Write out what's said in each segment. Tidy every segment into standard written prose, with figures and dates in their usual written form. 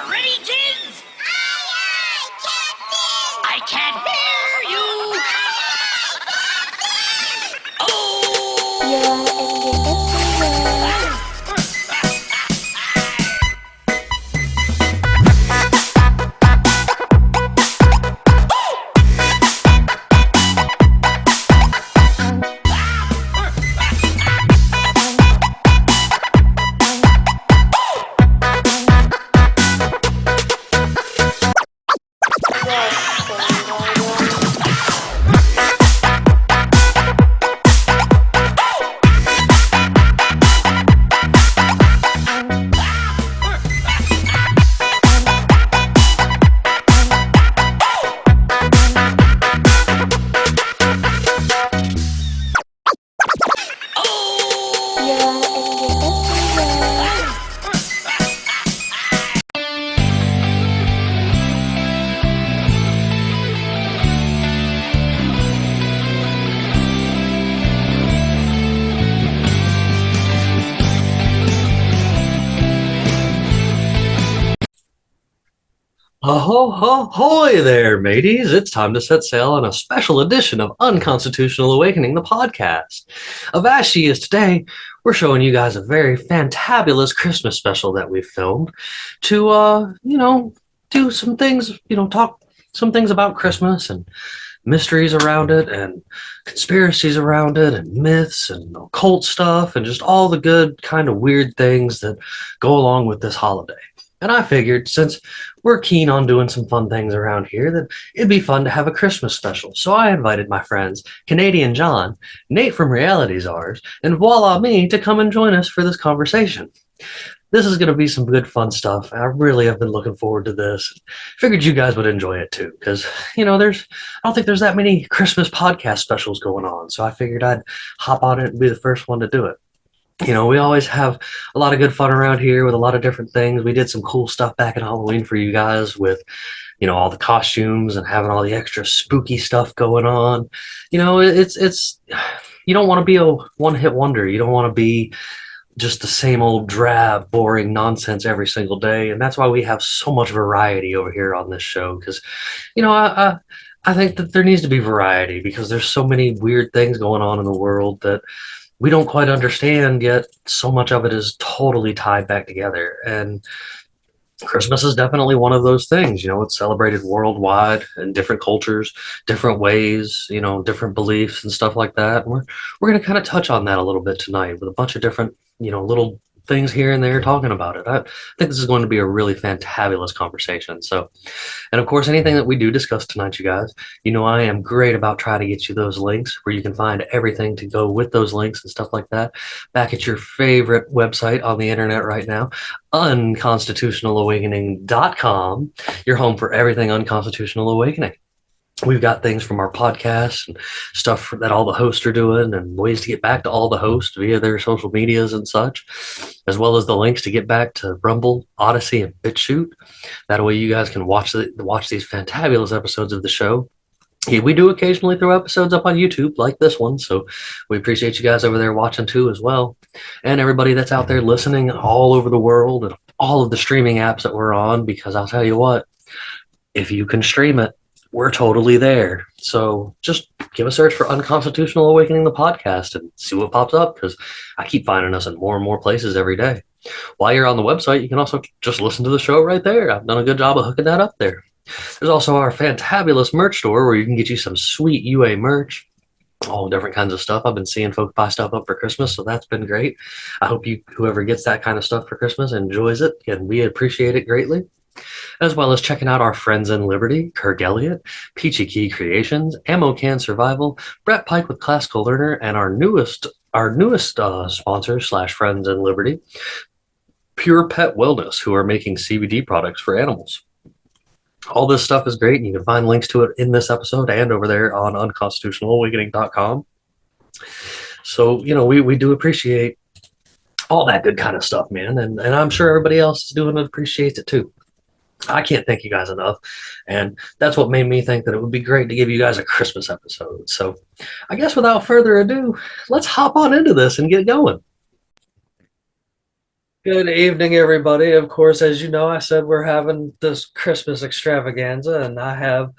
Ready, kids? Aye, Captain! I can't hear you! Ahoy there, mateys. It's time to set sail on a special edition of Unconstitutional Awakening, the podcast. Avashi is today, we're showing you guys a very fantabulous Christmas special that we've filmed to, do some things, talk some things about Christmas and mysteries around it and conspiracies around it and myths and occult stuff and just all the good kind of weird things that go along with this holiday. And I figured since we're keen on doing some fun things around here that it'd be fun to have a Christmas special. So I invited my friends, Canadian John, Nate from Reality Czars, and Voila-Me to come and join us for this conversation. This is going to be some good fun stuff. I really have been looking forward to this. Figured you guys would enjoy it too, because, I don't think there's that many Christmas podcast specials going on. So I figured I'd hop on it and be the first one to do it. We always have a lot of good fun around here with a lot of different things. We did some cool stuff back at Halloween for you guys with, all the costumes and having all the extra spooky stuff going on. It's you don't want to be a one-hit wonder. You don't want to be just the same old drab, boring nonsense every single day. And that's why we have so much variety over here on this show. Because, I think that there needs to be variety because there's so many weird things going on in the world that we don't quite understand, yet so much of it is totally tied back together. And Christmas is definitely one of those things. It's celebrated worldwide in different cultures, different ways, different beliefs and stuff like that. And we're going to kind of touch on that a little bit tonight with a bunch of different, little things here and there talking about it. I think this is going to be a really fantabulous conversation. So, and of course, anything that we do discuss tonight, you guys, I am great about trying to get you those links where you can find everything to go with those links and stuff like that back at your favorite website on the internet right now, unconstitutionalawakening.com, your home for everything Unconstitutional Awakening. We've got things from our podcasts and stuff that all the hosts are doing and ways to get back to all the hosts via their social medias and such, as well as the links to get back to Rumble, Odyssey, and BitChute. That way you guys can watch these fantabulous episodes of the show. Yeah, we do occasionally throw episodes up on YouTube like this one, so we appreciate you guys over there watching too as well. And everybody that's out there listening all over the world and all of the streaming apps that we're on, because I'll tell you what, if you can stream it, we're totally there. So just give a search for Unconstitutional Awakening, the podcast, and see what pops up, because I keep finding us in more and more places every day. While you're on the website, you can also just listen to the show right there. I've done a good job of hooking that up there. There's also our fantabulous merch store where you can get you some sweet UA merch, all different kinds of stuff. I've been seeing folks buy stuff up for Christmas, so that's been great. I hope whoever gets that kind of stuff for Christmas enjoys it, and we appreciate it greatly. As well as checking out our friends in Liberty, Kirk Elliott, Peachy Key Creations, Ammo Can Survival, Brett Pike with Classical Learner, and our newest sponsor / friends in Liberty, Pure Pet Wellness, who are making CBD products for animals. All this stuff is great, and you can find links to it in this episode and over there on unconstitutionalawakening.com. So, we do appreciate all that good kind of stuff, man, and I'm sure everybody else is doing it, appreciates it too. I can't thank you guys enough, and that's what made me think that it would be great to give you guys a Christmas episode. So I guess without further ado, let's hop on into this and get going. Good evening, everybody. Of course, as you know, I said we're having this Christmas extravaganza, and I have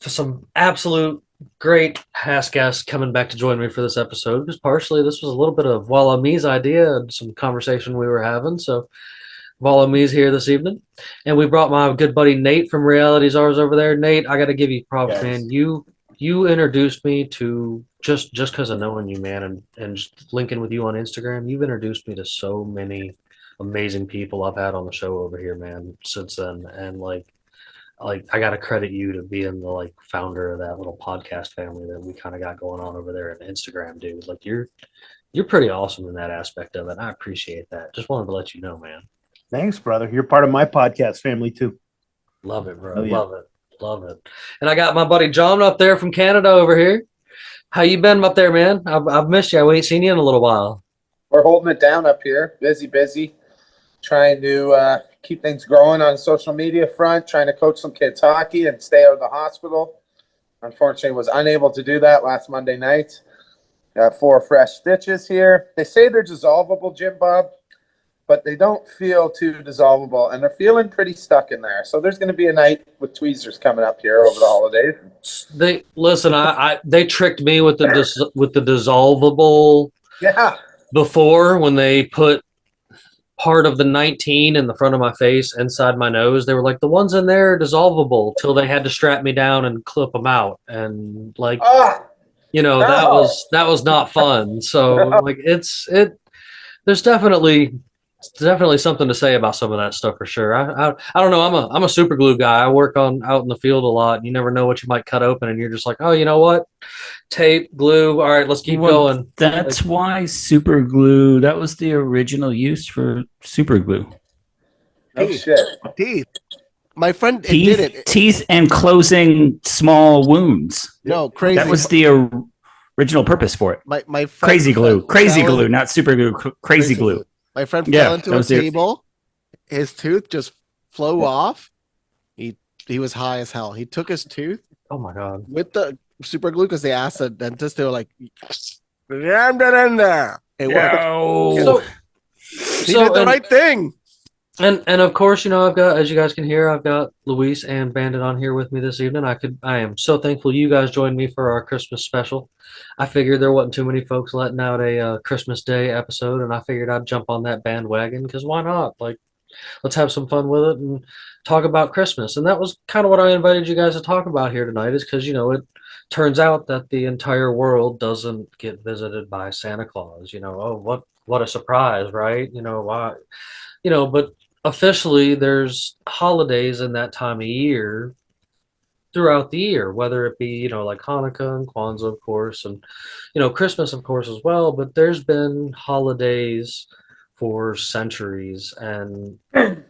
some absolute great past guests coming back to join me for this episode because partially this was a little bit of Voila-Me's idea and some conversation we were having. So Voila-Me's here this evening, and we brought my good buddy Nate from Reality Czars over there. Nate, I got to give you props, Yes. man. You introduced me to just because of knowing you, man, and just linking with you on Instagram. You've introduced me to so many amazing people I've had on the show over here, man, since then. And like I gotta credit you to being the like founder of that little podcast family that we kind of got going on over there on Instagram, dude. Like you're pretty awesome in that aspect of it. I appreciate that. Just wanted to let you know, man. Thanks, brother. You're part of my podcast family too. Love it, bro. Oh, yeah. Love it. And I got my buddy John up there from Canada over here. How you been up there, man? I've missed you. I ain't seen you in a little while. We're holding it down up here. Busy. Trying to keep things growing on social media front. Trying to coach some kids hockey and stay out of the hospital. Unfortunately, was unable to do that last Monday night. Got 4 fresh stitches here. They say they're dissolvable, Jim Bob, but they don't feel too dissolvable, and they're feeling pretty stuck in there. So there's going to be a night with tweezers coming up here over the holidays. They listen. They tricked me with the dissolvable. Yeah. Before, when they put part of the 19 in the front of my face inside my nose, they were like, the ones in there are dissolvable, till they had to strap me down and clip them out, and like No. that was not fun. So like there's definitely something to say about some of that stuff for sure. I don't know. I'm a super glue guy. I work out in the field a lot, and you never know what you might cut open, and you're just like, oh, you know what? Tape, glue. All right, let's keep going. That's why super glue. That was the original use for super glue. No shit. Teeth. My friend did it. Teeth and closing small wounds. No, crazy. That was the original purpose for it. My friend Crazy glue. Crazy fell glue, not super glue. Crazy glue. My friend Yeah, fell into that a was it. table. His tooth just flew off. He was high as hell. He took his tooth Oh my god. with the super glue because they asked the dentist. They were like, "Ram that in there." It worked. Yo. He did the right thing. And of course, you know, I've got, as you guys can hear, I've got Luis and Bandit on here with me this evening. I am so thankful you guys joined me for our Christmas special. I figured there wasn't too many folks letting out a Christmas Day episode, and I figured I'd jump on that bandwagon because why not? Like, let's have some fun with it and talk about Christmas. And that was kind of what I invited you guys to talk about here tonight, is because, you know, it turns out that the entire world doesn't get visited by Santa Claus. You know, oh, what a surprise, right? You know, why? You know, but officially there's holidays in that time of year throughout the year, whether it be, you know, like Hanukkah and Kwanzaa, of course, and, you know, Christmas, of course, as well. But there's been holidays for centuries, and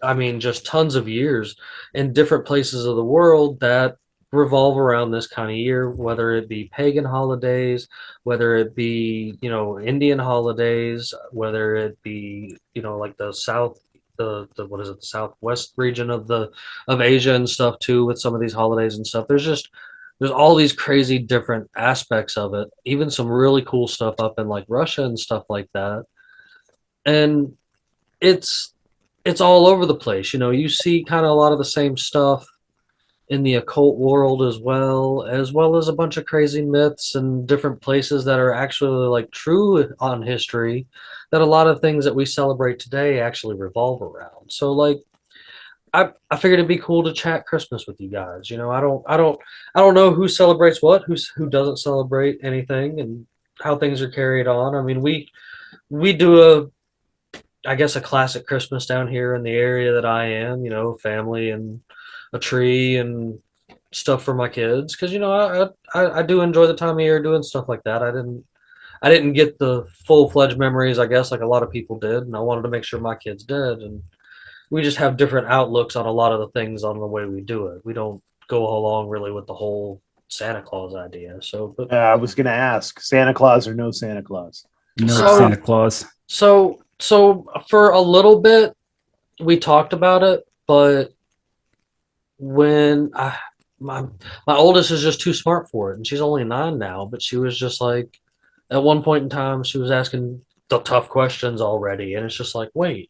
I mean, just tons of years in different places of the world that revolve around this kind of year, whether it be pagan holidays, whether it be, you know, Indian holidays, whether it be, you know, like the what is it, the southwest region of Asia and stuff too, with some of these holidays and stuff. There's all these crazy different aspects of it, even some really cool stuff up in like Russia and stuff like that. And it's all over the place. You know, you see kind of a lot of the same stuff in the occult world as well as a bunch of crazy myths and different places that are actually like true on history, that a lot of things that we celebrate today actually revolve around. So like I figured it'd be cool to chat Christmas with you guys. You know, I don't know who celebrates what, who doesn't celebrate anything, and how things are carried on. I mean, we do I guess a classic Christmas down here in the area that I am, you know, family and a tree and stuff for my kids. Cause you know, I do enjoy the time of year doing stuff like that. I didn't get the full-fledged memories, I guess, like a lot of people did. And I wanted to make sure my kids did. And we just have different outlooks on a lot of the things on the way we do it. We don't go along really with the whole Santa Claus idea. So, but I was going to ask, Santa Claus or no Santa Claus? No So- Santa Claus. So for a little bit, we talked about it, but when my oldest is just too smart for it, and she's only 9 now, but she was just like, at one point in time, she was asking the tough questions already, and it's just like, wait,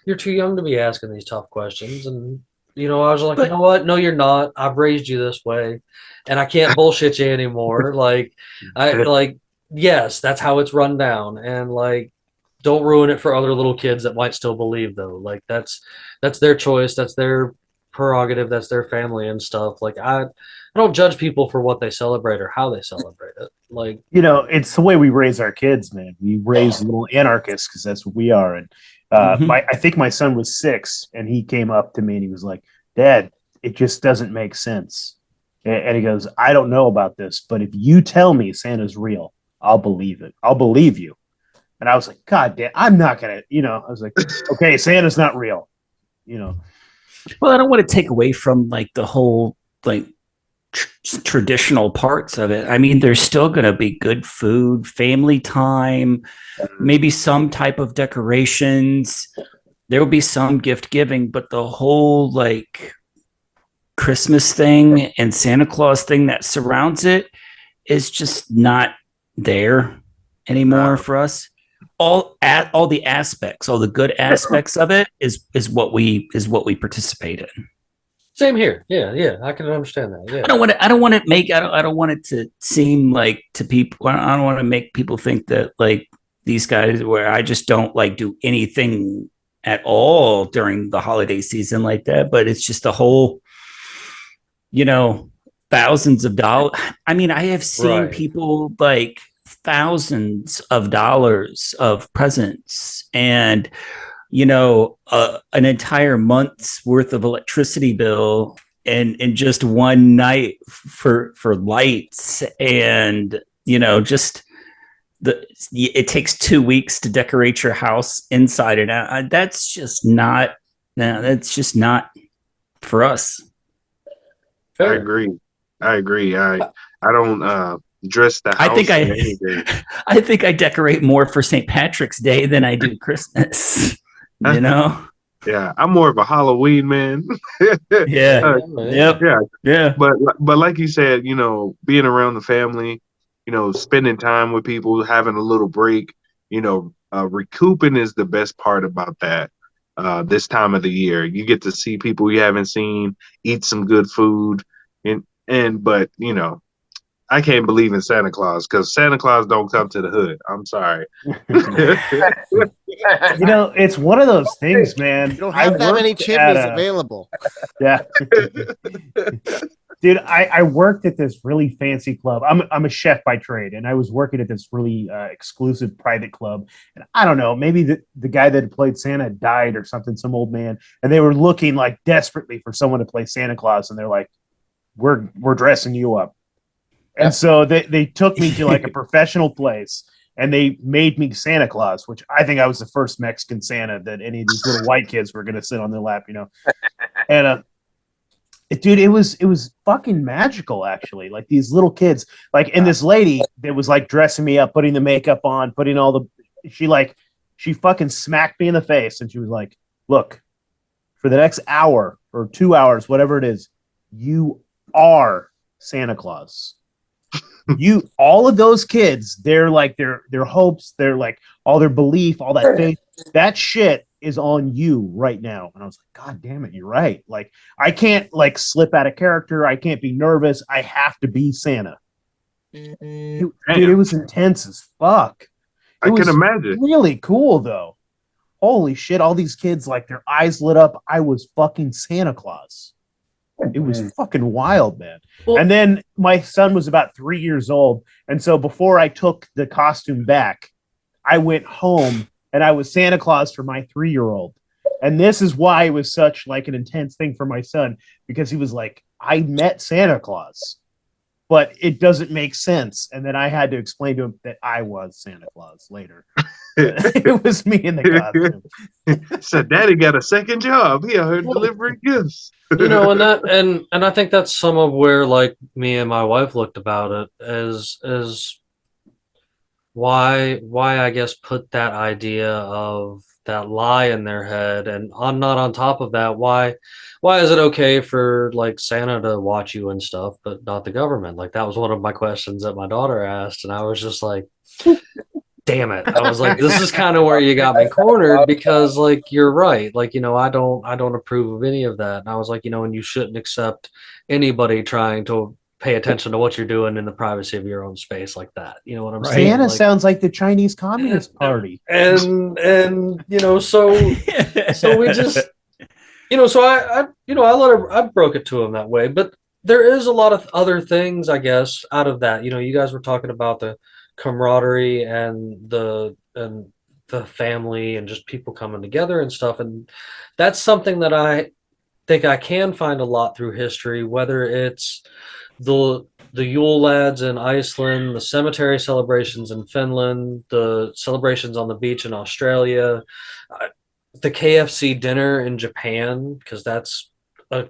you're too young to be asking these tough questions. And you know, I was like, you know what? No, you're not. I've raised you this way, and I can't bullshit you anymore. Like, yes, that's how it's run down, and like, don't ruin it for other little kids that might still believe though. Like, that's their choice. That's their prerogative. That's their family and stuff. Like, I don't judge people for what they celebrate or how they celebrate it. Like, You know, it's the way we raise our kids, man. We raise little anarchists because that's what we are. And I think my son was 6, and he came up to me and he was like, "Dad, it just doesn't make sense." And he goes, "I don't know about this, but if you tell me Santa's real, I'll believe it. I'll believe you." And I was like, "God damn, I'm not gonna." I was like, "Okay, Santa's not real." Well, I don't want to take away from like the whole like traditional parts of it. I mean, there's still going to be good food, family time, maybe some type of decorations. There will be some gift giving, but the whole like Christmas thing and Santa Claus thing that surrounds it is just not there anymore for us. All the aspects, all the good aspects of it is what we participate in. same here. Yeah, I can understand that. Yeah, I don't want it to seem like to people. I don't want to make people think that like these guys where I just don't like do anything at all during the holiday season like that. But it's just the whole, thousands of dollars. I mean, I have seen people like thousands of dollars of presents and an entire month's worth of electricity bill in just one night for lights, and just it takes 2 weeks to decorate your house inside and out. That's just not for us. fair. I agree. I don't dress the house. I think I decorate more for St. Patrick's Day than I do Christmas. Yeah, I'm more of a Halloween man. Yeah. Yeah. But like you said, being around the family, spending time with people, having a little break, recouping is the best part about that. This time of the year, you get to see people you haven't seen, eat some good food, but I can't believe in Santa Claus because Santa Claus don't come to the hood. I'm sorry. It's one of those things, man. You don't have that many chimneys available. Yeah. Dude, I worked at this really fancy club. I'm a chef by trade, and I was working at this really exclusive private club. And I don't know, maybe the guy that played Santa died or something, some old man, and they were looking like desperately for someone to play Santa Claus, and they're like, "We're dressing you up." And so they took me to like a professional place, and they made me Santa Claus, which I think I was the first Mexican Santa that any of these little white kids were going to sit on their lap, And dude, it was fucking magical, actually. Like these little kids, like, and this lady that was like dressing me up, putting the makeup on, putting all the, she fucking smacked me in the face, and she was like, "Look, for the next hour or 2 hours, whatever it is, you are Santa Claus." All of those kids, they're like their hopes, they're like all their belief, all that faith, that shit is on you right now. And I was like, God damn it, you're right. Like, I can't like slip out of character. I can't be nervous. I have to be Santa. Dude, it was intense as fuck. I can imagine. Really cool though. Holy shit, all these kids, like their eyes lit up. I was fucking Santa Claus. It was fucking wild, man. Well, and then my son was about 3 years old. And so before I took the costume back, I went home and I was Santa Claus for my 3-year-old. And this is why it was such like an intense thing for my son, because he was like, I met Santa Claus, but it doesn't make sense. And then I had to explain to him that I was Santa Claus later. It was me in the costume. So Daddy got a second job. He out here delivering gifts. And I think that's some of where like me and my wife looked about it as why I guess put that idea of that lie in their head, and not on top of that, why is it okay for like Santa to watch you and stuff but not the government? Like that was one of my questions that my daughter asked, and I was just like, damn it. I was like, this is kind of where you got me cornered because like you're right. Like, I don't approve of any of that. And I was like, and you shouldn't accept anybody trying to pay attention to what you're doing in the privacy of your own space like that. You know what I'm saying? Santa Like, sounds like the Chinese Communist Party. and so we just so I broke it to him that way. But there is a lot of other things, I guess, out of that. You guys were talking about the camaraderie and the family and just people coming together and stuff, and that's something that I think I can find a lot through history, whether it's the Yule lads in Iceland, the cemetery celebrations in Finland, the celebrations on the beach in Australia, the KFC dinner in Japan, because that's a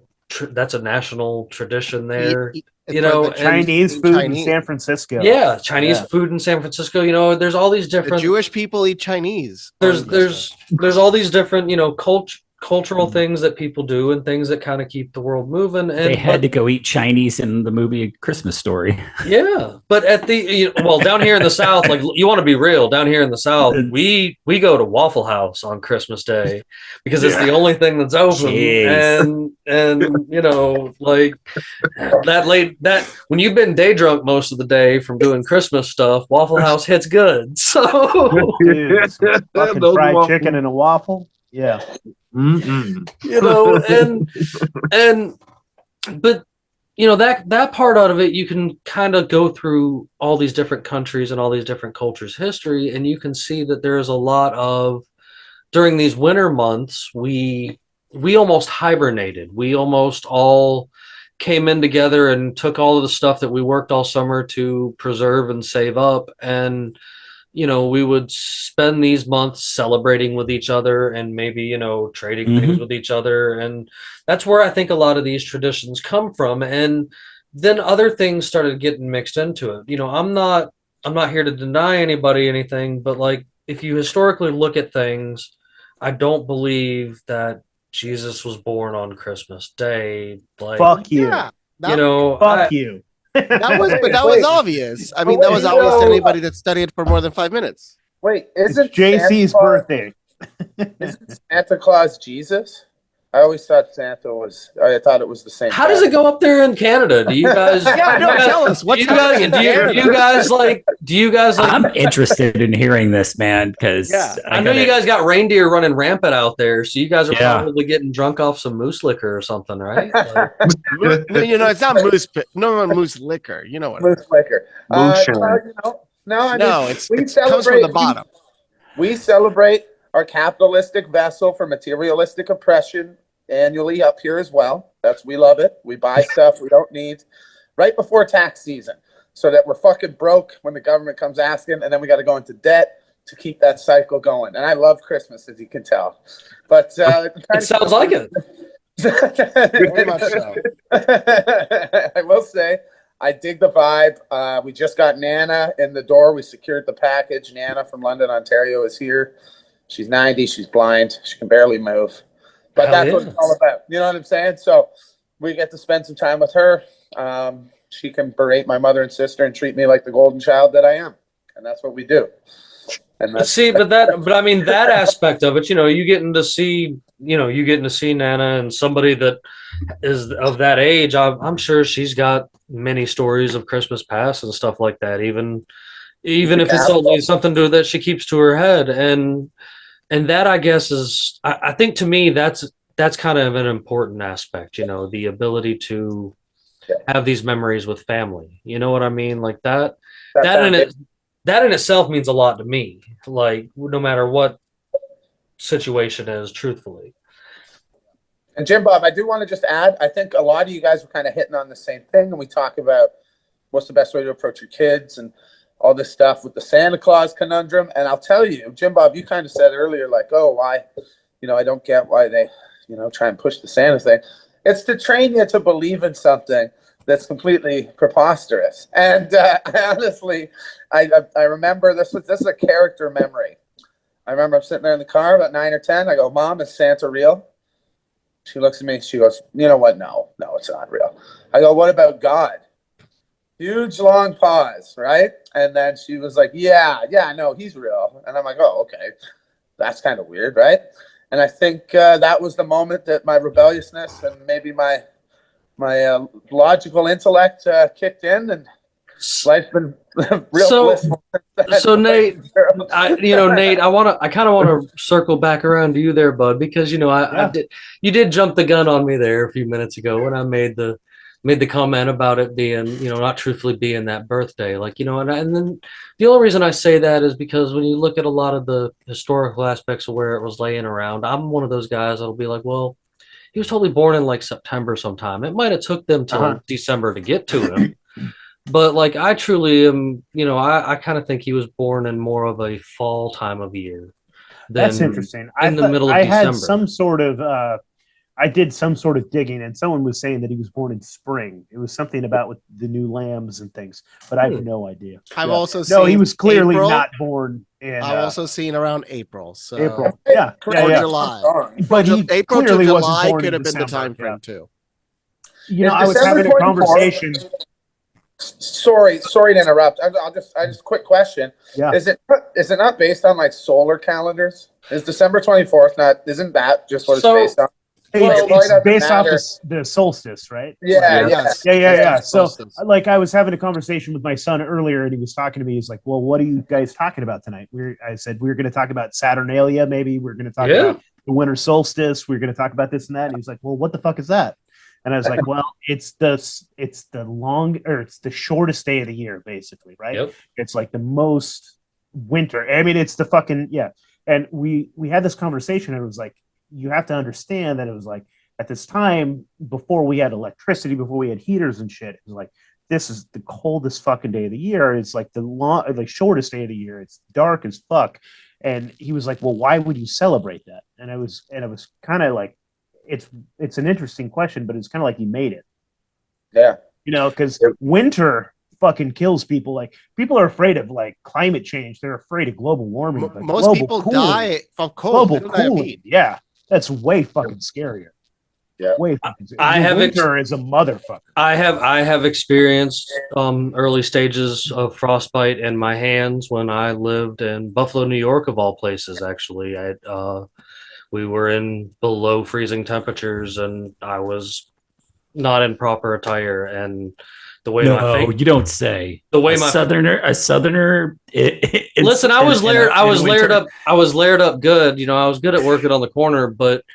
national tradition there. Chinese food in San Francisco. Yeah, Chinese food in San Francisco. There's all these different. The Jewish people eat Chinese. There's all these different cultural things that people do and things that kind of keep the world moving. And they had to go eat Chinese in the movie Christmas Story. Yeah, but at the down here in the South, like you want to be real, down here in the South, we go to Waffle House on Christmas Day because it's the only thing that's open. Jeez. And like that when you've been day drunk most of the day from doing Christmas stuff, Waffle House hits good. So fucking fried chicken and a waffle. Yeah. But that part out of it, you can kind of go through all these different countries and all these different cultures' history, and you can see that there's a lot of, during these winter months, we almost hibernated. We almost all came in together and took all of the stuff that we worked all summer to preserve and save up, and we would spend these months celebrating with each other and maybe, trading things with each other. And that's where I think a lot of these traditions come from. And then other things started getting mixed into it. I'm not here to deny anybody anything, but like, if you historically look at things, I don't believe that Jesus was born on Christmas Day. Like, fuck you. Yeah, fuck you. That was obvious. I mean, that was obvious to anybody that studied for more than 5 minutes. Wait, isn't JC's birthday? Isn't Santa Claus Jesus? I always thought Santa was. I thought it was the same. How does it go up there in Canada? Do you guys? Tell us. Do you guys like? I'm interested in hearing this, man, because I know you guys got reindeer running rampant out there, so you guys are probably getting drunk off some moose liquor or something, right? Like, it's not moose. No, moose liquor. You know what? Moose liquor. It comes from the bottom. We celebrate our capitalistic vessel for materialistic oppression annually up here as well. We love it. We buy stuff we don't need right before tax season so that we're fucking broke when the government comes asking, and then we got to go into debt to keep that cycle going. And I love Christmas, as you can tell. But it sounds like it. Very much so. I will say, I dig the vibe. We just got Nana in the door. We secured the package. Nana from London, Ontario is here. She's 90. She's blind. She can barely move. But that's what it's all about. You know what I'm saying? So we get to spend some time with her. She can berate my mother and sister and treat me like the golden child that I am. And that's what we do. And but I mean, that aspect of it, you getting to see Nana, and somebody that is of that age, I'm sure she's got many stories of Christmas past and stuff like that, even if it's only something that she keeps to her head. And that, I guess, is, I think to me, that's kind of an important aspect, the ability to have these memories with family. You know what I mean? Like that in itself means a lot to me, like no matter what situation is, truthfully. And Jim Bob, I do want to just add, I think a lot of you guys were kind of hitting on the same thing, and we talk about what's the best way to approach your kids and all this stuff with the Santa Claus conundrum. And I'll tell you, Jim Bob, you kind of said earlier, like, oh, why, I don't get why they, try and push the Santa thing. It's to train you to believe in something that's completely preposterous. And honestly, I remember this is a character memory. I remember I'm sitting there in the car about 9 or 10. I go, Mom, is Santa real? She looks at me. She goes, you know what? No, it's not real. I go, what about God? Huge long pause, right? And then she was like, yeah, no, he's real. And I'm like, oh, okay. That's kind of weird, right? And I think that was the moment that my rebelliousness and maybe my logical intellect kicked in, and life's been real blissful. So Nate, Nate, I kind of want to circle back around to you there, bud, because you did jump the gun on me there a few minutes ago when I made the comment about it being, not truthfully being that birthday, and then the only reason I say that is because when you look at a lot of the historical aspects of where it was laying around, I'm one of those guys that'll be like, well, he was totally born in like September sometime. It might have took them till December to get to him. But like I truly am, I kind of think he was born in more of a fall time of year. That's interesting. In the middle of December. I did some sort of digging, and someone was saying that he was born in spring. It was something about with the new lambs and things, but I have no idea. I've also seen he was clearly April. Not born in. I've also seen around April. So April, or July. But he April to clearly July wasn't born could have in been the December, time frame too. I was having a conversation. Sorry to interrupt. I just quick question. Yeah. Is it not based on like solar calendars? Is December 24th not? Isn't that just what it's based on? It's based off the solstice, right? Yeah. So, like, I was having a conversation with my son earlier, and he was talking to me. He's like, "Well, what are you guys talking about tonight?" I said we're going to talk about Saturnalia. Maybe we're going to talk about the winter solstice. We're going to talk about this and that. And he was like, "Well, what the fuck is that?" And I was like, "Well, it's the shortest day of the year, basically, right? Yep. It's like the most winter. I mean, it's the fucking And we had this conversation, and it was like, you have to understand that it was like at this time, before we had electricity, before we had heaters and shit, it was like, this is the coldest fucking day of the year. It's like the shortest day of the year. It's dark as fuck. And he was like, well, why would you celebrate that? And I was kind of like, it's an interesting question, but it's kind of like he made it. Yeah. Because winter fucking kills people. Like, people are afraid of like climate change. They're afraid of global warming. But most people die from cold. Global cooling. Yeah. That's way fucking scarier. Yeah. Way fucking scarier. Winter is a motherfucker. I have experienced early stages of frostbite in my hands when I lived in Buffalo, New York, of all places. Actually, we were in below freezing temperatures, and I was not in proper attire, and the way you don't say. The way a southerner. Listen, I was layered up good. I was good at working on the corner, but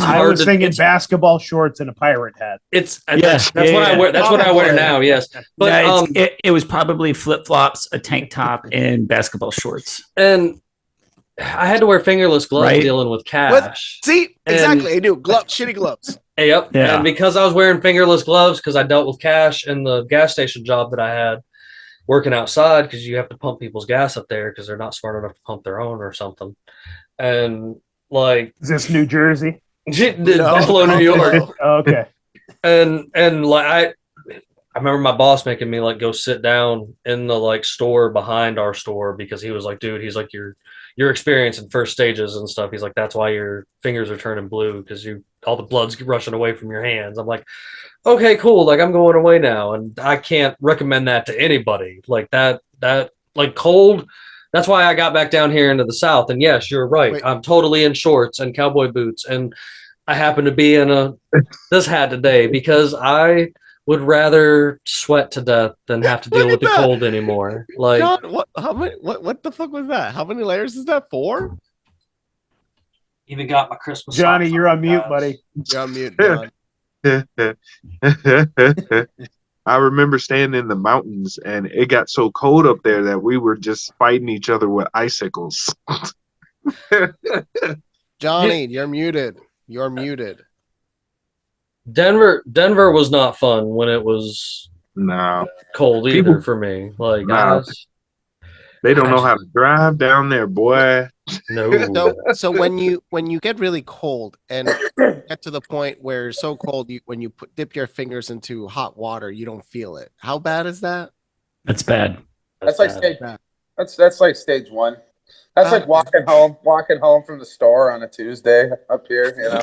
I was thinking basketball shorts and a pirate hat. That's what I wear. That's what I wear now. Yes, but it was probably flip flops, a tank top, and basketball shorts. And I had to wear fingerless gloves dealing with cash. Exactly. I knew shitty gloves. Yep. Yeah. And because I was wearing fingerless gloves, because I dealt with cash in the gas station job that I had working outside, because you have to pump people's gas up there because they're not smart enough to pump their own or something. And like, is this New Jersey? Buffalo, New York. Okay. And like I remember my boss making me like go sit down in the like store behind our store, because he was like, dude, he's like, you're experiencing first stages and stuff. He's like, that's why your fingers are turning blue, because all the blood's rushing away from your hands. I'm like, okay, cool. Like, I'm going away now, and I can't recommend that to anybody. Like that like cold. That's why I got back down here into the South. And yes, you're right. Wait. I'm totally in shorts and cowboy boots, and I happen to be in this hat today because I would rather sweat to death than have to deal with the cold anymore. Like, John, what the fuck was that? How many layers is that for? even got my Christmas. Johnny, you're on mute, buddy. You're on mute, John. I remember staying in the mountains, and it got so cold up there that we were just fighting each other with icicles. Johnny, you're muted. You're muted. Denver was not fun when it was cold either for me. Like, they don't know how to drive down there, boy. No. So when you get really cold and get to the point where you're so cold, when you dip your fingers into hot water, you don't feel it. How bad is that? That's bad. That's like stage. That's like stage one. That's like walking home from the store on a Tuesday up here. You know,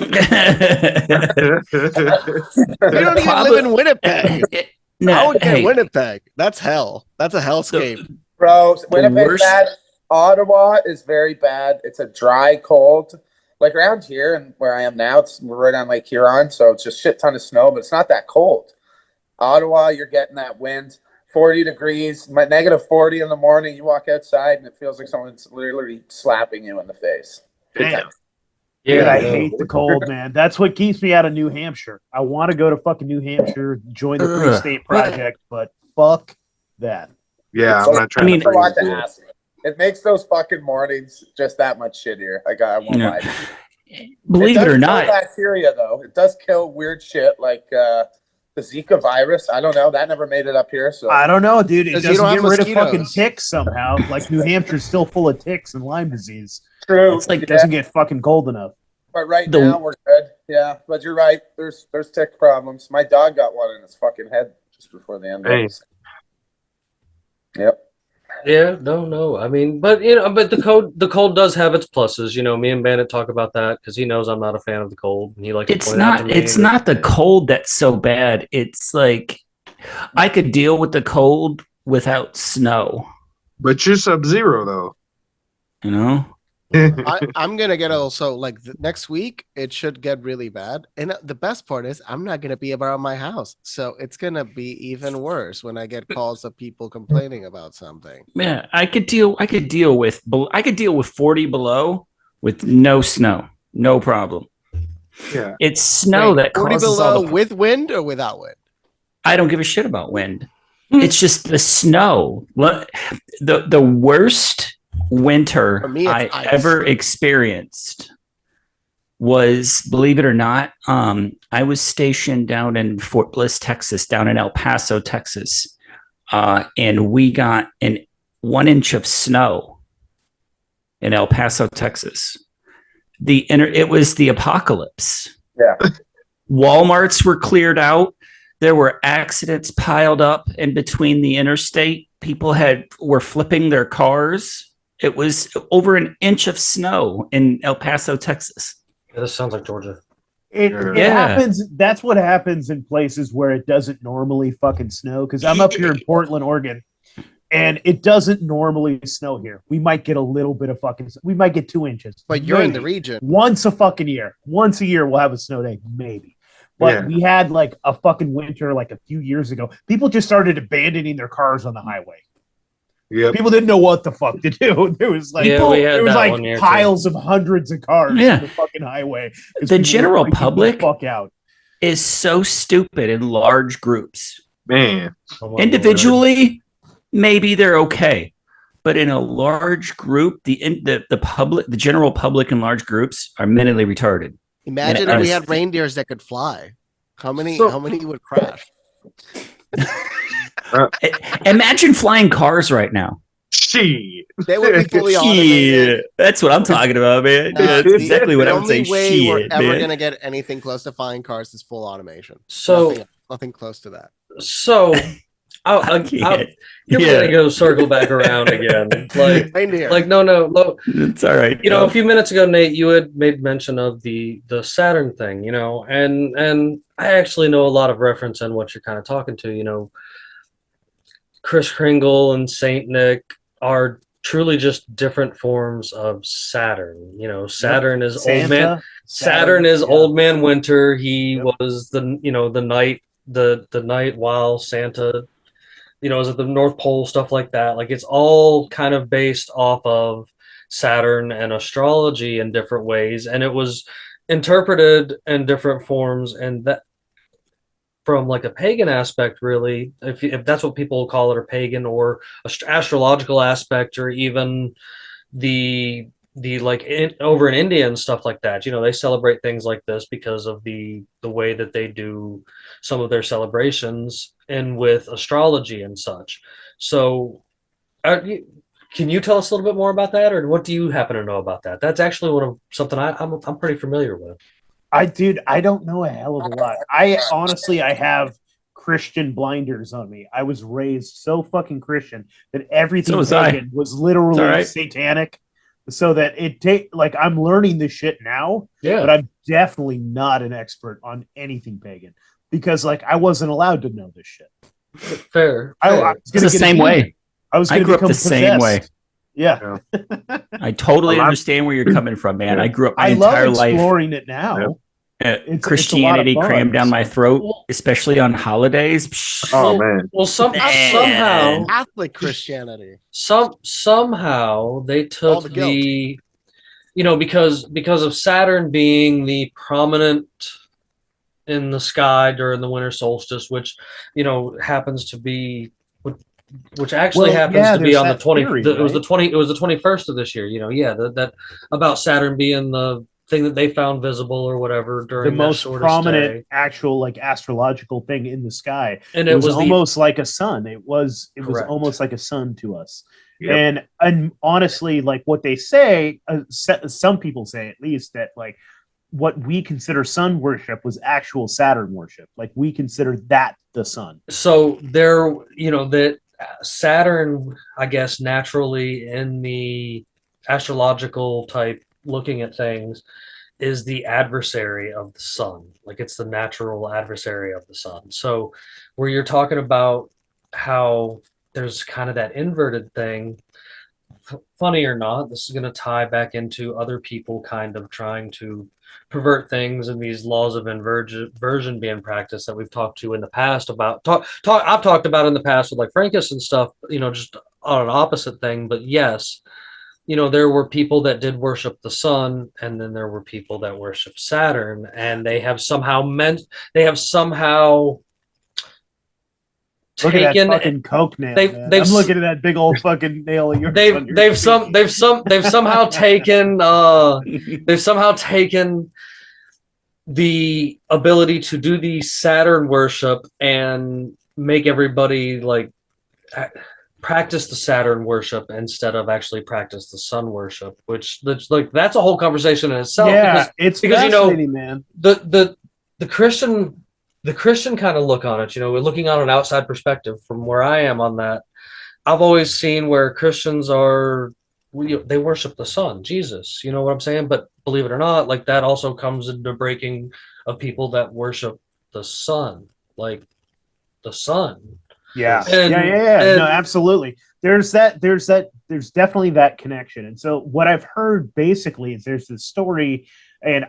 You don't even live in Winnipeg. I would get hey, Winnipeg. That's hell. That's a hellscape. Bro, Winnipeg's worst- bad. Ottawa is very bad. It's a dry cold. Like around here and where I am now, we're right on Lake Huron, so it's just shit ton of snow, but it's not that cold. Ottawa, you're getting that wind, 40 degrees, negative 40 in the morning. You walk outside and it feels like someone's literally slapping you in the face. Damn. Yeah, Dude, I no. hate the cold, man. That's what keeps me out of New Hampshire. I want to go to fucking New Hampshire, join the Free State Project, but fuck that. Yeah, I'm not trying I mean, to It's a lot bring to ask. It makes those fucking mornings just that much shittier. I won't lie. Believe it does or kill not, bacteria though. It does kill weird shit like the Zika virus. I don't know. That never made it up here. So I don't know, dude. It 'Cause you doesn't don't get have rid of fucking mosquitoes. ticks somehow. Like New Hampshire's still full of ticks and Lyme disease. true. It's like it Yeah, doesn't get fucking cold enough. but right The- now we're good. Yeah, but you're right. There's tick problems. My dog got one in his fucking head just before the end of Hey. it. Yep. Yeah, no. I mean, but but the cold does have its pluses. You know, me and Bandit talk about that because he knows I'm not a fan of the cold, and he likes to it's point out to not. me It's that- not the cold that's so bad. It's like I could deal with the cold without snow. But you're Sub-Zero though. You know. I'm gonna get also like next week. It should get really bad, and the best part is I'm not gonna be around my house, so it's gonna be even worse when I get calls of people complaining about something. Yeah, I could deal with 40 below with no snow, no problem. Yeah. It's snow Wait, that 40 causes all below the. with wind or without wind? I don't give a shit about wind. It's just the snow. The worst winter For me, it's I ice. ever experienced was, believe it or not, I was stationed down in Fort Bliss, Texas, down in El Paso, Texas, and we got 1 inch of snow in El Paso, Texas. It was the apocalypse. Yeah. Walmarts were cleared out. There were accidents piled up in between the interstate. People were flipping their cars. It was over 1 inch of snow in El Paso, Texas. Yeah, this sounds like Georgia. It Yeah. happens. That's what happens in places where it doesn't normally fucking snow. Because I'm up here in Portland, Oregon, and it doesn't normally snow here. We might get a little bit of fucking. We might get 2 inches. But you're in the maybe. region. Once a fucking year. Once a year, we'll have a snow day, maybe. But Yeah. we had like a fucking winter like a few years ago. People just started abandoning their cars on the highway. Yep. People didn't know what the fuck to do. There was like Yeah, we had there was that like one year, too. piles of hundreds of cars Yeah. on the fucking highway. 'Cause The people general were freaking public- the fuck out. Is so stupid in large groups. Man. Oh, my Individually, maybe they're okay, but in a large group, the public, the general public in large groups are mentally retarded. Imagine Yeah, if we I- had reindeers that could fly. How many So- would crash? Imagine flying cars right now. Shit. They would be fully automated. Shit. That's what I'm talking about, man. Yeah, that's The- exactly what the I would say. only way we're Shit, ever man. gonna get anything close to flying cars is full automation. So Nothing close to that. so I can't. you're Yeah. gonna go circle back around again. Reindeer. No. It's all right. You know, a few minutes ago, Nate, you had made mention of the Saturn thing, you know, and I actually know a lot of reference on what you're kind of talking to, you know. Kris Kringle and Saint Nick are truly just different forms of Saturn. You know, Saturn is old man. Saturn is yeah. old man winter. He Yep. was the night while Santa, you know, is at the North Pole, stuff like that. Like it's all kind of based off of Saturn and astrology in different ways, and it was interpreted in different forms, and that from like a pagan aspect, really, if that's what people call it, or pagan, or astrological aspect, or even the over in India and stuff like that. You know, they celebrate things like this because of the way that they do some of their celebrations and with astrology and such. So can you tell us a little bit more about that, or what do you happen to know about that? That's actually something I'm pretty familiar with. I don't know a hell of a lot. I honestly have Christian blinders on me. I was raised so fucking Christian that everything So was I. pagan was literally It's all right. satanic. So that I'm learning this shit now, Yeah. but I'm definitely not an expert on anything pagan because like I wasn't allowed to know this shit. Fair. I fair. was It's gonna the get a same demon. way. I was I going to grew up become the same way. possessed. Yeah. I totally A lot- understand where you're coming from, man. Yeah. I grew up my I love entire life. exploring it now. It's Christianity a lot of fun. crammed down my throat, Well- especially on holidays. Oh Well- man. Well, somehow, Catholic Christianity. somehow they All took the guilt. because of Saturn being the prominent in the sky during the winter solstice, which happens to be which actually Well, happens yeah, to be there's on the that 20 theory, it was the right? 20 it was the 21st of this year, that about Saturn being the thing that they found visible or whatever The during that most shortest prominent day. actual like astrological thing in the sky. And It was the almost like a sun. It was Correct. almost like a sun to us. Yep. And honestly, like what they say, some people say at least that like what we consider sun worship was actual Saturn worship. Like we consider that the sun. so there that Saturn, I guess, naturally in the astrological type looking at things is the adversary of the sun. Like it's the natural adversary of the sun. So where you're talking about how there's kind of that inverted thing, funny or not, this is going to tie back into other people kind of trying to pervert things and these laws of inversion being practiced that we've talked to in the past about I've talked about in the past with like Frankus and stuff, just on an opposite thing. But yes, there were people that did worship the sun, and then there were people that worship Saturn, and they have somehow Look at that taken fucking coke nail, they've- man. they've I'm looking at that big old fucking nail of yours. on your they've pinky. somehow taken they've somehow taken the ability to do the Saturn worship and make everybody like practice the Saturn worship instead of actually practice the sun worship, which that's a whole conversation in itself. Yeah, it's because fascinating, man. the Christian kind of look on it, we're looking on an outside perspective from where I am on that. I've always seen where Christians they worship the sun, Jesus, you know what I'm saying? But believe it or not, like that also comes into breaking of people that worship the sun, like the sun. Yeah. And- No, absolutely. There's definitely that connection. And so what I've heard basically is there's this story, and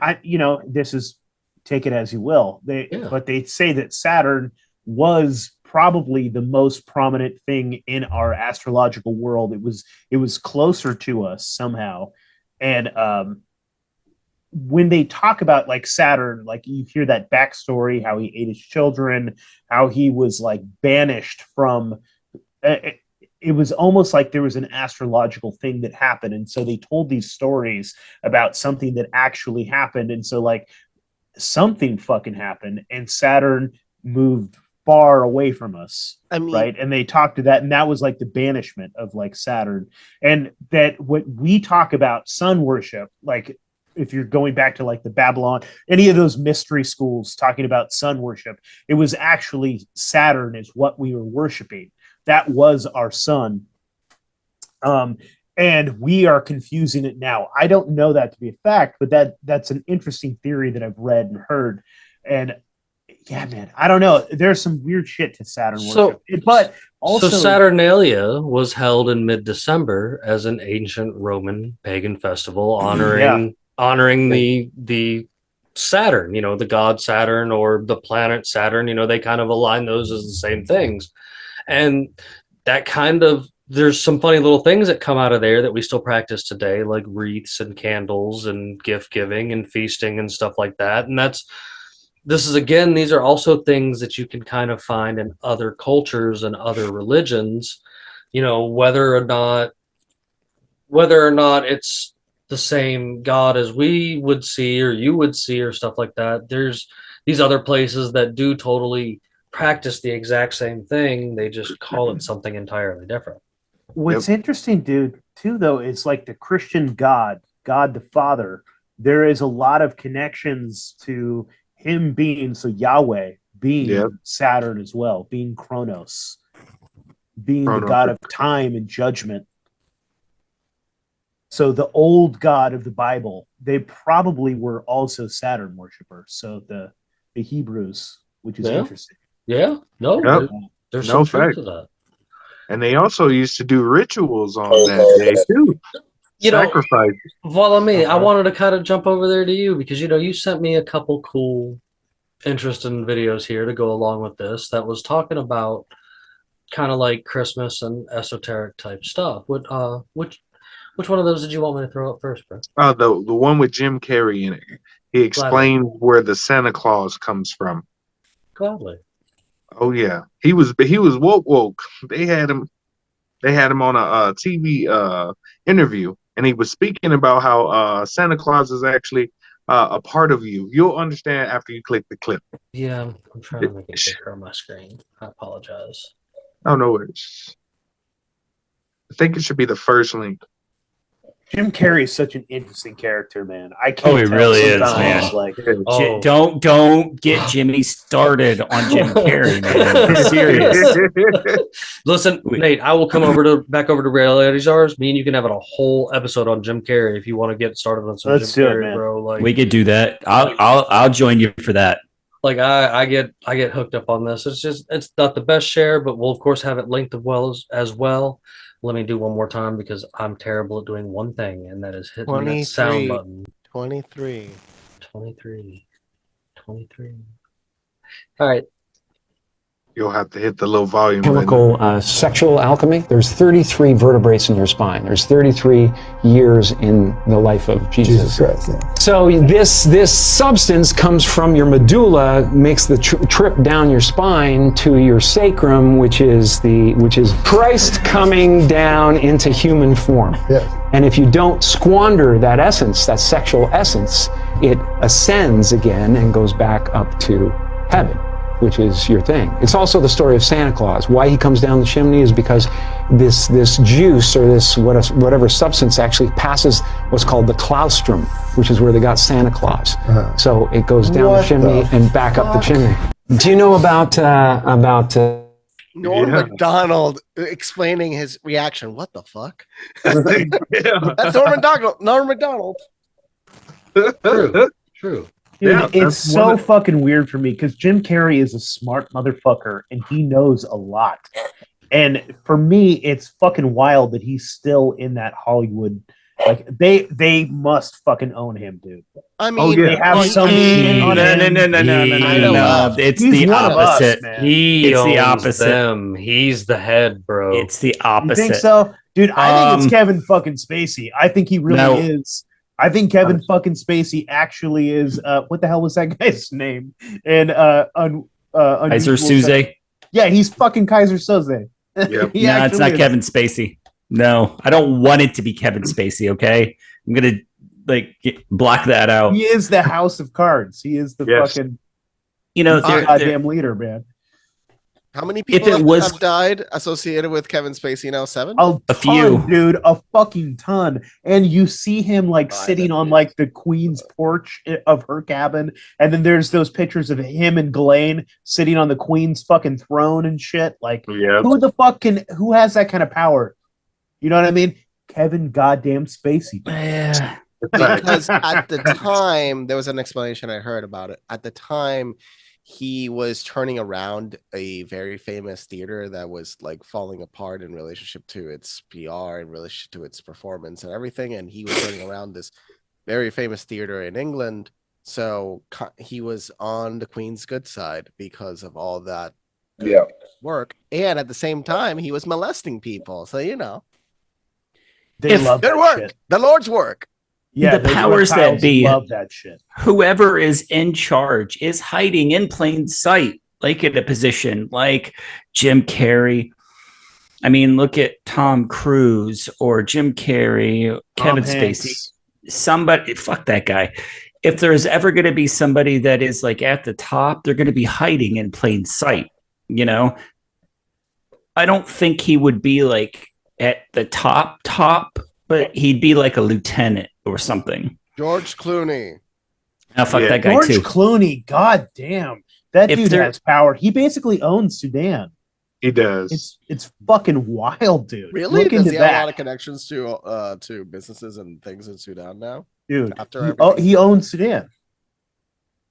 this is, take it as you will. But they say that Saturn was probably the most prominent thing in our astrological world. It was closer to us somehow. And when they talk about like Saturn, like you hear that backstory, how he ate his children, how he was like banished from it was almost like there was an astrological thing that happened. And so they told these stories about something that actually happened. And so like something fucking happened and Saturn moved far away from us. I mean, right. And they talked to that. And that was like the banishment of like Saturn. And that what we talk about sun worship, like if you're going back to like the Babylon, any of those mystery schools talking about sun worship, it was actually Saturn is what we were worshiping. That was our sun. And we are confusing it now. I don't know that to be a fact, but that's an interesting theory that I've read and heard. And yeah, man, I don't know. There's some weird shit to Saturn worship. But also, Saturnalia was held in mid-December as an ancient Roman pagan festival honoring the Saturn, the god Saturn or the planet Saturn. They kind of align those as the same things. And that kind of, there's some funny little things that come out of there that we still practice today, like wreaths and candles and gift giving and feasting and stuff like that. And these are also things that you can kind of find in other cultures and other religions, whether or not it's the same God as we would see or you would see or stuff like that. There's these other places that do totally practice the exact same thing. They just call it something entirely different. What's interesting, dude, too, though, is like the Christian God the Father. There is a lot of connections to him being, so Yahweh being Saturn as well, being Kronos, being the god of time and judgment. So the old God of the Bible, they probably were also Saturn worshippers. So the Hebrews, which is interesting. Yeah, no, Yep. There's No some truth fact. to that. And they also used to do rituals on that day too. You know, Sacrifice. Voila-Me, I wanted to kind of jump over there to you because you sent me a couple cool, interesting videos here to go along with this that was talking about kind of like Christmas and esoteric type stuff. Which one of those did you want me to throw up first, bro? The one with Jim Carrey in it. He explained where the Santa Claus comes from. Gladly. Oh yeah, he was woke. They had him on a TV interview, and he was speaking about how Santa Claus is actually a part of you. You'll understand after you click the clip. Yeah, I'm trying to make it bigger on my screen. I apologize. Oh no worries. I think it should be the first link. Jim Carrey is such an interesting character, man. I can't. Oh, he tell really is, sometimes, man. Like, Oh. Don't get Jimmy started on Jim Carrey, man. I'm serious. Listen, Nate, I will come back over to Reality Czars. Me and you can have a whole episode on Jim Carrey if you want to get started on some Let's Jim do it, Carrey, man. bro. Like We could do that. I'll join you for that. like I get hooked up on this. It's not the best share, but we'll of course have it linked as well. Let me do one more time because I'm terrible at doing one thing, and that is hitting that sound button. 23. 23. All right. You'll have to hit the little volume button. Chemical sexual alchemy. There's 33 vertebrae in your spine. There's 33 years in the life of Jesus. Christ, yeah. So this substance comes from your medulla, makes the trip down your spine to your sacrum, which is Christ coming down into human form. Yes. And if you don't squander that essence, that sexual essence, it ascends again and goes back up to heaven, which is your thing. It's also the story of Santa Claus. Why he comes down the chimney is because this juice or this whatever substance actually passes what's called the claustrum, which is where they got Santa Claus. So it goes down the chimney and back up the chimney. Do you know about Norm Yeah. Macdonald explaining his reaction. What the fuck? Yeah. That's Norm Macdonald. Norm Macdonald. True. Dude, Yeah, it's that's so one of- fucking weird for me because Jim Carrey is a smart motherfucker and he knows a lot. And for me, it's fucking wild that he's still in that Hollywood. Like they must fucking own him, dude. I mean, yeah. They have some shit on him. No. It's He's the one of us, opposite. man. He It's the owns opposite. them. He's the head, bro. It's the You opposite. think so, dude? I think it's Um, Kevin fucking Spacey. I think he really No. is. I think Kevin fucking Spacey actually is. What the hell was that guy's name? And Kaiser Soze. Yeah, he's fucking Kaiser Soze. Yep. He No, it's actually not is. Kevin Spacey. No, I don't want it to be Kevin Spacey. Okay, I'm gonna block that out. He is the House of Cards. He is the Yes. fucking You know, goddamn leader, man. how many If people it was- have died associated with Kevin Spacey now? 7? A few. Dude, a fucking ton. And you see him like Oh, I sitting bet on he like is. the queen's porch of her cabin, and then there's those pictures of him and Ghislaine sitting on the queen's fucking throne and shit. Like, Yeah. who has that kind of power? You know what I mean? Kevin goddamn Spacey. Yeah. Because at the time, there was an explanation I heard about it. At the time, he was turning around a very famous theater that was like falling apart in relationship to its PR, in relation to its performance and everything. And he was turning around this very famous theater in England. So he was on the Queen's good side because of all that good work. And at the same time, he was molesting people. So, you know, They love good that work. shit. The Lord's work. Yeah, The powers that be. love that shit. Whoever is in charge is hiding in plain sight, like in a position like Jim Carrey. I mean, look at Tom Cruise or Jim Carrey, Kevin Spacey. Somebody, fuck that guy. If there's ever going to be somebody that is like at the top, they're going to be hiding in plain sight. You know, I don't think he would be like at the top, but he'd be like a lieutenant or something. George Clooney. Now, fuck Yeah. that guy George too. Clooney, god damn. That If dude there- has power. He basically owns Sudan. He does. It's fucking wild, dude. Really? Look Does into he have a that, lot of connections to businesses and things in Sudan now? dude. After He, everything? he owns Sudan.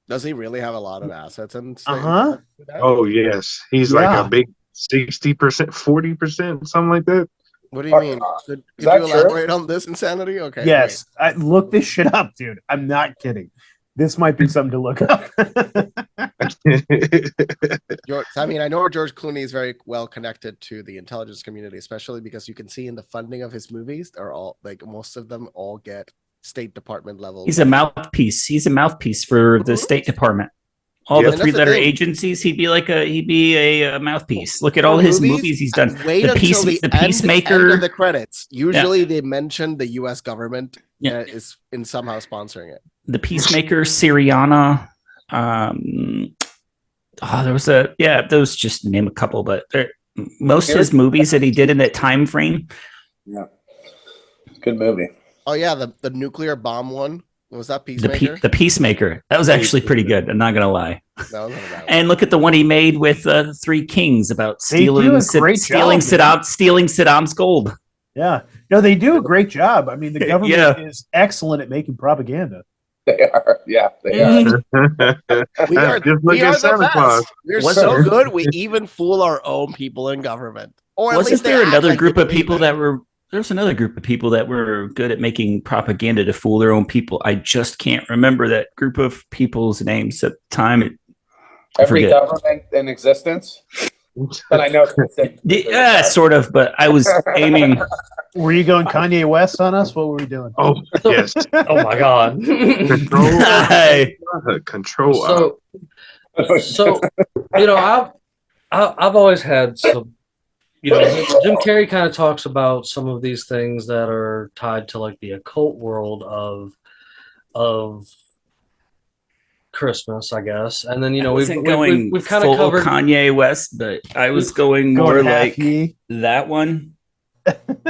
Does he really have a lot of assets in Uh-huh. Sudan? Oh yes, he's like Yeah. a big 60%, 40%, something like that. What do you mean? Could you that true? elaborate on this insanity? Okay. Yes, I look this shit up, dude. I'm not kidding. This might be something to look up. I mean, I know George Clooney is very well connected to the intelligence community, especially because you can see in the funding of his movies, they're all like most of them all get State Department level. He's a mouthpiece. He's a mouthpiece for the State Department. All Yeah, the three-letter agencies, he'd be a mouthpiece. Look at all his movies he's done. Wait The until the Peacemaker. end of the credits. Usually they mention the U.S. government is in somehow sponsoring it. The Peacemaker, Syriana. There was those just to name a couple, but most of his movies that he did in that time frame. Yeah, good movie. Oh yeah, the nuclear bomb one. Was that Peacemaker? The Peacemaker. That was actually pretty good. I'm not gonna lie. No, not bad. And look at the one he made with Three Kings about stealing Saddam's gold. Yeah, no, they do a great job. I mean, the government is excellent at making propaganda. They are. Yeah, they are. We are Just look at Santa Claus. We're so good. We even fool our own people in government. Or at Wasn't least there they act another like group they of believe people it. that were? There's another group of people that were good at making propaganda to fool their own people. I just can't remember that group of people's names at the time. Every government in existence. But I know. Yeah, sort of. But I was aiming. Were you going Kanye West on us? What were we doing? Oh yes. Oh my God. Control. So I've always had some. Jim Carrey kind of talks about some of these things that are tied to like the occult world of Christmas, I guess. And then we've kind of covered Kanye West, but I was going more like that one.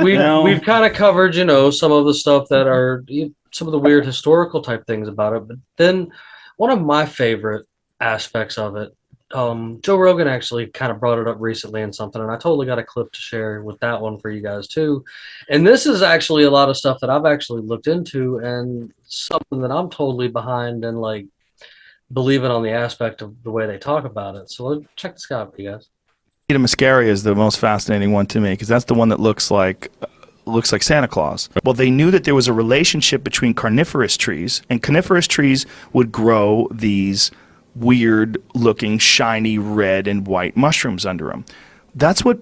We've kind of covered some of the stuff that are some of the weird historical type things about it. But then one of my favorite aspects of it. Joe Rogan actually kind of brought it up recently in something, and I totally got a clip to share with that one for you guys too. And this is actually a lot of stuff that I've actually looked into and something that I'm totally behind and like believing on the aspect of the way they talk about it. So check this out for you guys. Amanita muscaria is the most fascinating one to me because that's the one that looks like Santa Claus. Well, they knew that there was a relationship between coniferous trees, and coniferous trees would grow these weird looking shiny red and white mushrooms under them. That's what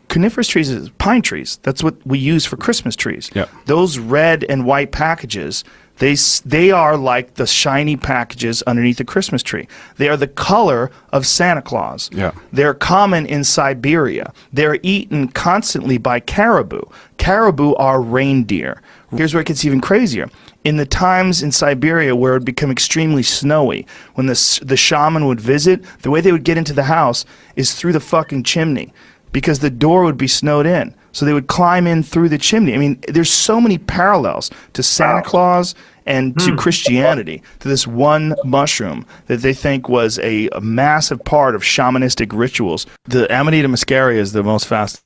coniferous trees is, pine trees. That's what we use for Christmas trees. Yeah. Those red and white packages, they are like the shiny packages underneath the Christmas tree. They are the color of Santa Claus. Yeah. They're common in Siberia. They're eaten constantly by caribou. Caribou are reindeer. Here's where it gets even crazier. In the times in Siberia where it would become extremely snowy, when the shaman would visit, the way they would get into the house is through the fucking chimney because the door would be snowed in. So they would climb in through the chimney. I mean, there's so many parallels to Santa Claus and to Christianity, to this one mushroom that they think was a massive part of shamanistic rituals. The Amanita muscaria is the most fast.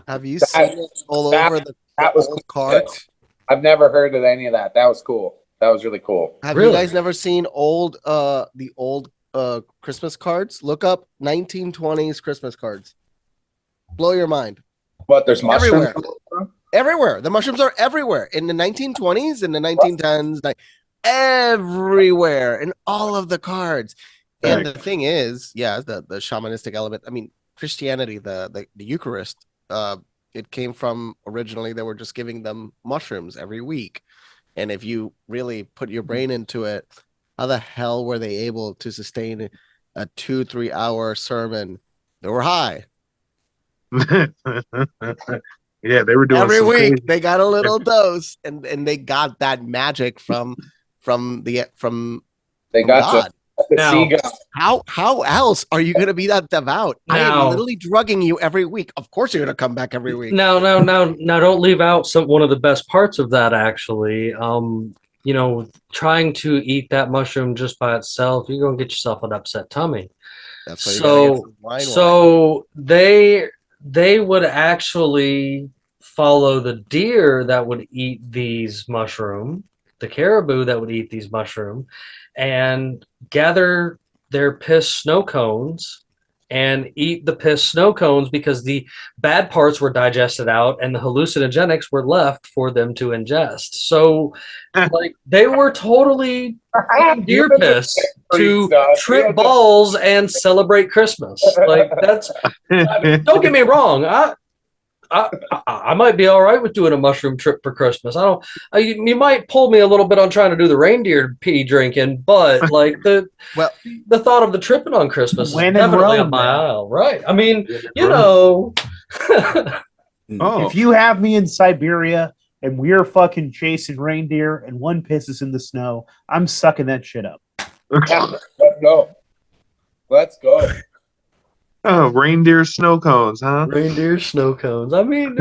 Have you seen it all over the old cards? I've never heard of any of that. That was cool. That was really cool. Have you guys never seen the old Christmas cards? Look up 1920s Christmas cards. Blow your mind. What? There's mushrooms everywhere. The mushrooms are everywhere in the 1920s, in the 1910s, like everywhere in all of the cards. And the thing is, the shamanistic element. I mean, Christianity, the Eucharist. It came from originally they were just giving them mushrooms every week. And if you really put your brain into it, how the hell were they able to sustain a 2-3 hour sermon? They were high. Yeah, they were doing every week. Crazy. They got a little dose, and they got that magic from they got God. Now, how else are you going to be that devout? I am literally drugging you every week. Of course, you're going to come back every week. Now, don't leave out one of the best parts of that. Actually, trying to eat that mushroom just by itself, you're going to get yourself an upset tummy. That's why they would actually follow the deer that would eat these mushroom, the caribou that would eat these mushroom, and gather their piss snow cones and eat the piss snow cones because the bad parts were digested out and the hallucinogenics were left for them to ingest. So, like, they were totally eating deer piss to trip balls and celebrate Christmas. Like, that's, I mean, don't get me wrong. I might be all right with doing a mushroom trip for Christmas. You might pull me a little bit on trying to do the reindeer pee drinking, but like the thought of the tripping on Christmas is definitely up my aisle, right? I mean, you know, if you have me in Siberia and we're fucking chasing reindeer and one pisses in the snow, I'm sucking that shit up. Let's go. Oh, reindeer snow cones, huh? Reindeer snow cones. I mean,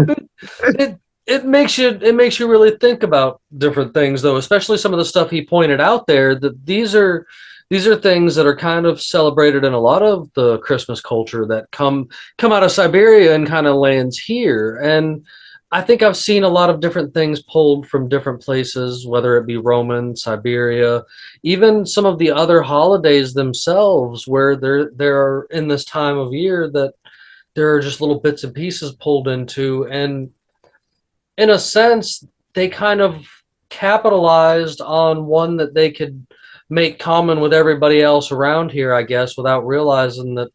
it makes you really think about different things, though, especially some of the stuff he pointed out there. That these are things that are kind of celebrated in a lot of the Christmas culture that come out of Siberia and kind of lands here. And I think I've seen a lot of different things pulled from different places, whether it be Roman, Siberia, even some of the other holidays themselves, where there are in this time of year that there are just little bits and pieces pulled into. And in a sense, they kind of capitalized on one that they could make common with everybody else around here, I guess, without realizing that,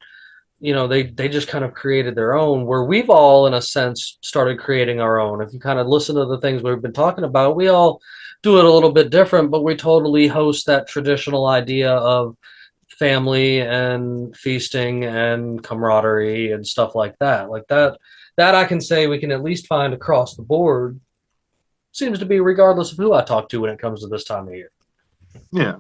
you know, they just kind of created their own, where we've all, in a sense, started creating our own. If you kind of listen to the things we've been talking about, we all do it a little bit different, but we totally host that traditional idea of family and feasting and camaraderie and stuff like that. Like that I can say we can at least find across the board. Seems to be regardless of who I talk to when it comes to this time of year. Yeah.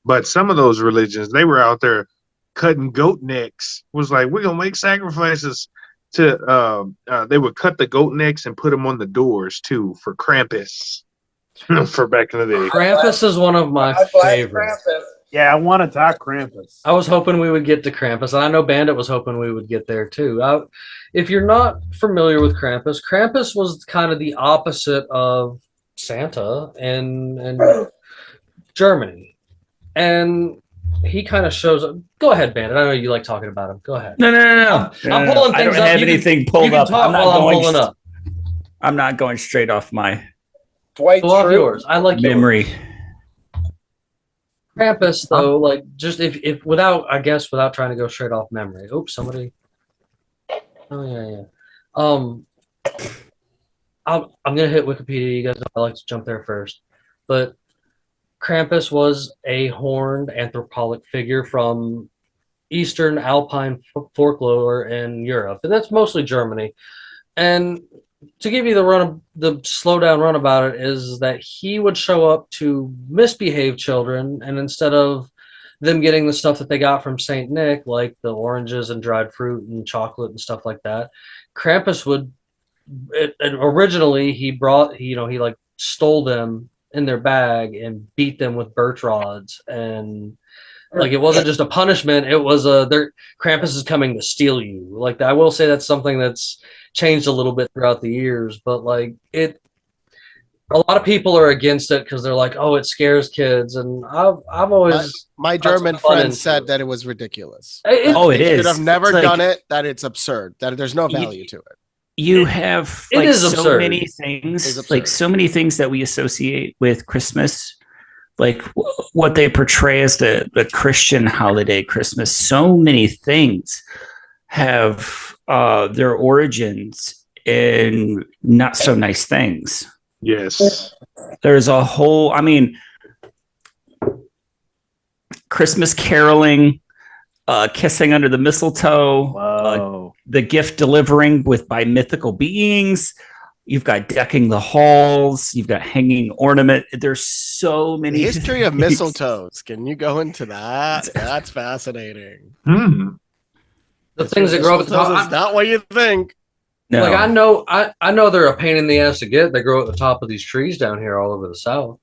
But some of those religions, they were out there cutting goat necks. Was like, we're gonna make sacrifices to they would cut the goat necks and put them on the doors too for Krampus. For back in the day. Krampus is one of my favorites. Yeah, I want to talk Krampus. I was hoping we would get to Krampus. I know Bandit was hoping we would get there too. If you're not familiar with Krampus, Krampus was kind of the opposite of Santa and Germany. And he kind of shows up. Go ahead, Bandit. I know you like talking about him. Go ahead. No. I'm pulling things up. I don't have anything pulled up. I'm pulling up. I'm not going straight off my Dwight yours. I like memory. Krampus, though, like just if without trying to go straight off memory. Oops, somebody. Oh yeah. I'm gonna hit Wikipedia. You guys know I like to jump there first, but Krampus was a horned anthropomorphic figure from Eastern Alpine folklore in Europe, and that's mostly Germany. And to give you the slow down run about it is that he would show up to misbehave children, and instead of them getting the stuff that they got from Saint Nick, like the oranges and dried fruit and chocolate and stuff like that, Krampus would. Originally, he like stole them in their bag and beat them with birch rods, and like it wasn't just a punishment; it was Krampus is coming to steal you. Like I will say that's something that's changed a little bit throughout the years, but like a lot of people are against it because they're like, oh, it scares kids, and I've always my German friend said that it was ridiculous. It is. Should have never done it. That it's absurd. That there's no value to it. You have it is so absurd. Many things, like so many things that we associate with Christmas, like what they portray as the Christian holiday Christmas. So many things have their origins in not so nice things. Yes. There's a whole, Christmas caroling, kissing under the mistletoe, the gift delivering by mythical beings. You've got decking the halls. You've got hanging ornament. There's so many. The history of mistletoes. Can you go into that? That's fascinating. The things that grow up at the top. Is not what you think. No. Like I know they're a pain in the ass to get. They grow at the top of these trees down here all over the south.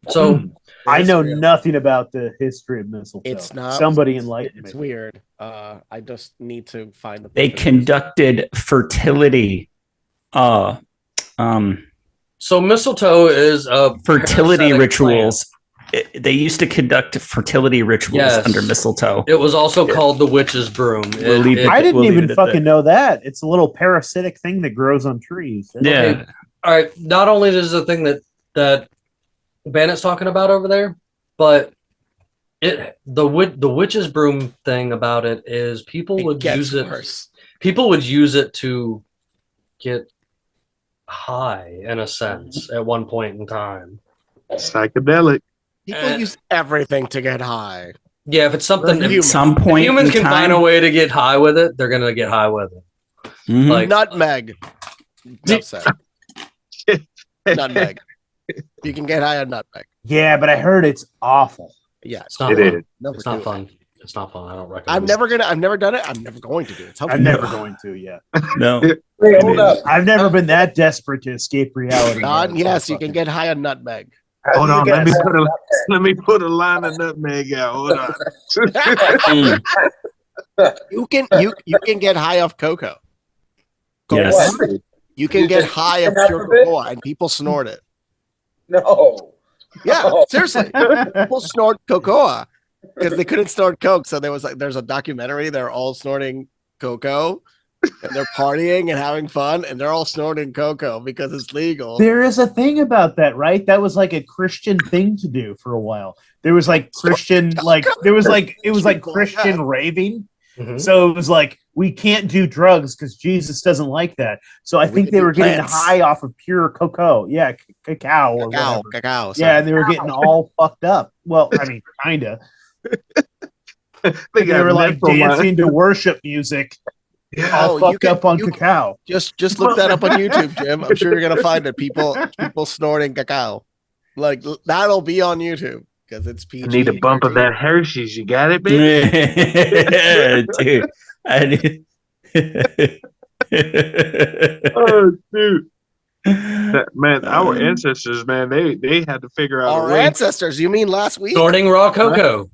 So I know nothing about the history of mistletoe. It's not. Somebody enlighten me. It's weird. I just need to find the. They conducted fertility. So mistletoe is fertility rituals. They used to conduct fertility rituals under mistletoe. It was also called the witch's broom. I didn't even fucking know that. It's a little parasitic thing that grows on trees. Okay. All right. Not only is the thing that Bandit's talking about over there, but the witch's broom thing about it is people would use it. People would use it to get high, in a sense, at one point in time. Psychedelic. People use everything to get high. Yeah, if it's something, at some point, if humans can find a way to get high with it, they're gonna get high with it. Mm-hmm. Like nutmeg. Nutmeg. You can get high on nutmeg. Yeah, but I heard it's awful. Yeah, it's not. It fun. It's not fun. It's not fun. I don't recommend. I've never done it. I'm never going to do it. I'm never going to. Yeah. No. Wait, hold up. I've never been that desperate to escape reality. Yes, you can get high on nutmeg. Hold on, let me put a line of nutmeg out. Hold on. You can get high off cocoa. Yes. You can get high of pure cocoa, and people snort it. No. Yeah, seriously. People snort cocoa because they couldn't snort coke. So there's a documentary. They're all snorting cocoa, and they're partying and having fun, and they're all snorting cocoa because it's legal. There is a thing about that, right? That was like a Christian thing to do for a while. There was like Christian, it was like Christian raving. Mm-hmm. So it was like, we can't do drugs because Jesus doesn't like that. So I think they were getting high off of pure cocoa. Yeah, cacao or whatever. Cacao. Yeah, and they were getting all fucked up. Well, I mean, kind of. They were like dancing to worship music. Yeah, all fucked up on cacao. Just look that up on YouTube, Jim. I'm sure you're gonna find it. People snorting cacao. Like that'll be on YouTube because it's PG. I need a bump of that Hershey's. You got it, baby? Dude. I need... Oh, dude. Man, our ancestors, man, they had to figure out our ancestors. You mean last week? Snorting raw cocoa.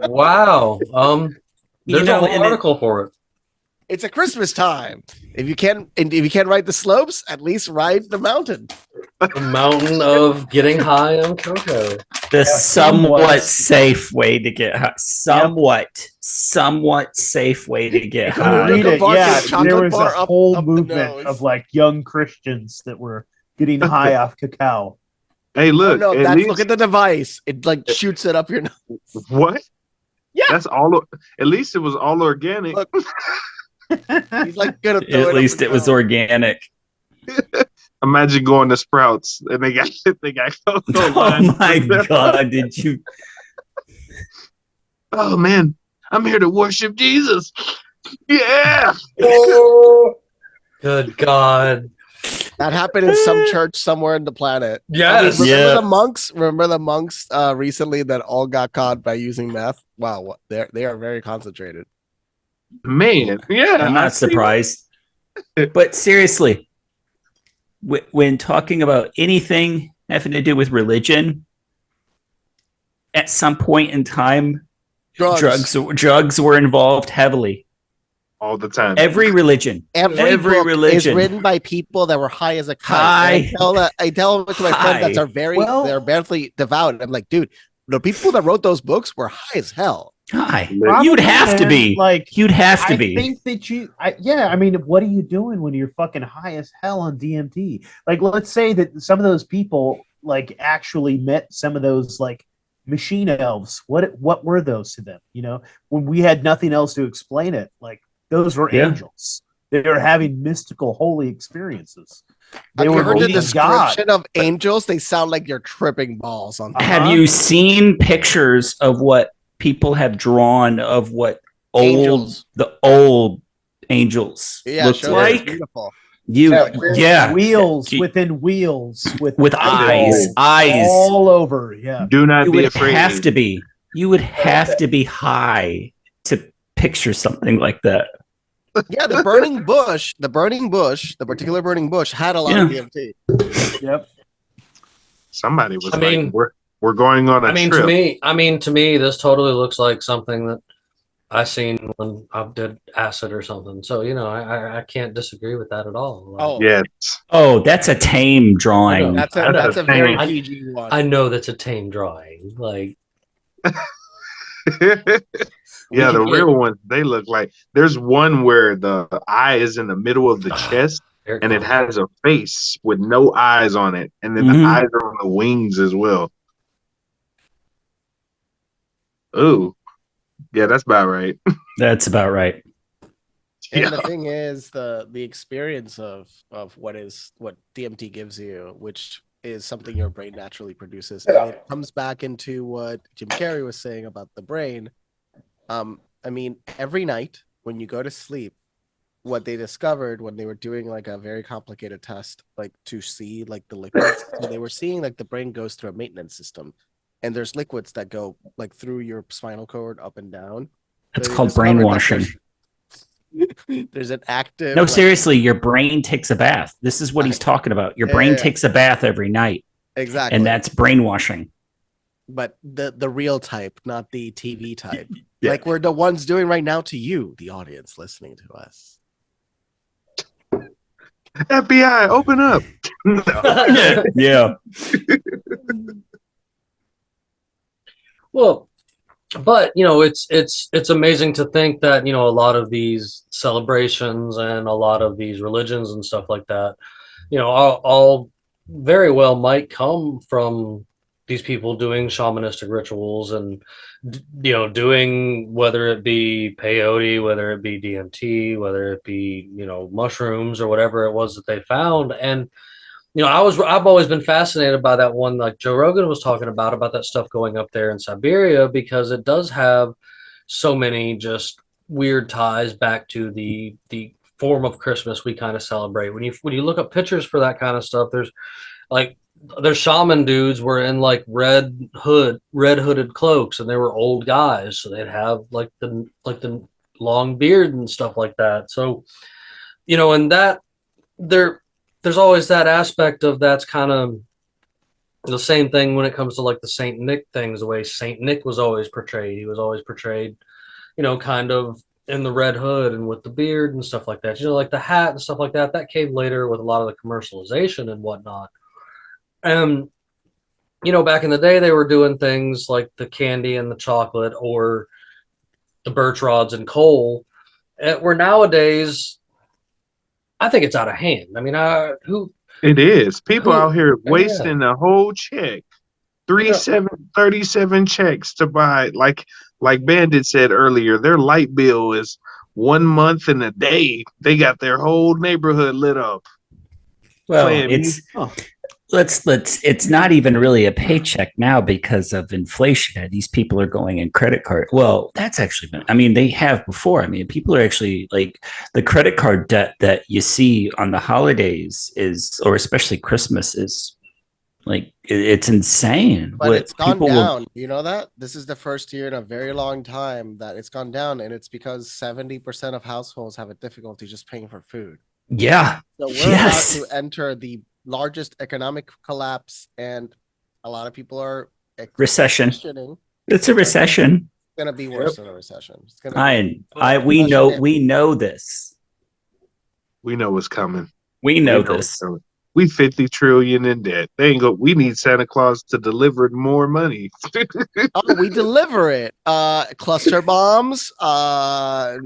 Wow. There's a whole article for it. It's a Christmas time. If you can't ride the slopes, at least ride the mountain. The mountain of getting high on cocoa. The somewhat safe way to get high. Somewhat safe way to get high. There was a whole movement of like young Christians that were getting high off cacao. Hey, look! Look at the device. It like shoots it up your nose. What? Yeah, that's all. At least it was all organic. Look. He's like gonna throw at least it was organic. Imagine going to Sprouts and they got cocoa. Oh my god! Did you? Oh man, I'm here to worship Jesus. Yeah. Oh. Good God. That happened in some church somewhere in the planet. Yes. Remember the monks recently that all got caught by using meth? Wow, they are very concentrated. Man, yeah. I'm not surprised. But seriously, when talking about anything having to do with religion, at some point in time, drugs were involved heavily. All the time. Every religion. Every religion is written by people that were high as a kite. I tell it to my friends that they're badly devout. I'm like, dude, the people that wrote those books were high as hell. High. You'd have to be. You'd have to be. I think that I mean, what are you doing when you're fucking high as hell on DMT? Like, let's say that some of those people like actually met some of those like machine elves. What were those to them? You know, when we had nothing else to explain it, like those were angels. They were having mystical, holy experiences. Have you heard the description of angels? They sound like you're tripping balls on. Have you seen pictures of what people have drawn of what the old angels looked like? Beautiful. Wheels within wheels with eyes all over. Yeah, do not be afraid. You would have to be high to picture something like that. Yeah, the particular burning bush had a lot of DMT. Yep. Somebody was we're going on a trip. To me, this totally looks like something that I seen when I did acid or something. So I can't disagree with that at all. Like, Oh, Yes. Oh, that's a tame drawing. that's I know. a very I- PG one. I know that's a tame drawing. Like, Yeah, the could get- real ones, they look like there's one where the eye is in the middle of the chest there and it comes. has a face with no eyes on it, and then Mhm. the eyes are on the wings as well. Ooh, yeah, that's about right. That's about right. And Yeah. the thing is, the experience of what DMT gives you, which is something your brain naturally produces, and it comes back into what Jim Carrey was saying about the brain. I mean, every night when you go to sleep, what they discovered when they were doing like a very complicated test, like to see like the liquids, so they were seeing like the brain goes through a maintenance system, and there's liquids that go like through your spinal cord up and down. That's So they called discovered that brainwashing. there's an active. No, like- seriously, your brain takes a bath. This is what he's talking about. Your brain Yeah. takes a bath every night, Exactly. and that's brainwashing. But the real type, not the TV type. Yeah. Like we're the ones doing right now to you, the audience listening to us. FBI, open up. Yeah. Well, but it's amazing to think that a lot of these celebrations and a lot of these religions and stuff like that, all very well might come from these people doing shamanistic rituals and doing, whether it be peyote, whether it be DMT, whether it be mushrooms or whatever it was that they found. And I've always been fascinated by that one, like Joe Rogan was talking about that stuff going up there in Siberia, because it does have so many just weird ties back to the form of Christmas we kind of celebrate. When you look up pictures for that kind of stuff, there's shaman dudes were in like red hooded cloaks, and they were old guys, so they'd have like the long beard and stuff like that. So and that there's always that aspect of that's kind of the same thing when it comes to like the Saint Nick things. The way Saint Nick was always portrayed, he was always portrayed kind of in the red hood and with the beard and stuff like that, like the hat and stuff like that came later with a lot of the commercialization and whatnot. And back in the day, they were doing things like the candy and the chocolate, or the birch rods and coal, where nowadays I think it's out of hand. I mean, It is. People out here Yeah. wasting the whole check. 37 checks to buy, like Bandit said earlier, their light bill is 1 month and a day. They got their whole neighborhood lit up. Well, Playing it's not even really a paycheck now because of inflation. These people are going in credit card. Well, that's actually been, I mean, they have before. I mean, people are actually like the credit card debt that you see on the holidays or especially Christmas is like, it's insane. But it's gone people down. You know that? This is the first year in a very long time that it's gone down, and it's because 70% of households have a difficulty just paying for food. Yeah. So we're Yes. about to enter the largest economic collapse, and a lot of people are Recession. questioning It's a recession. it's going to be worse than a recession. It's going to We know this. We know what's coming. We know what's this. coming. We 50 trillion in debt. They ain't go. We need Santa Claus to deliver more money. Oh, we deliver it. Cluster bombs, tomahawk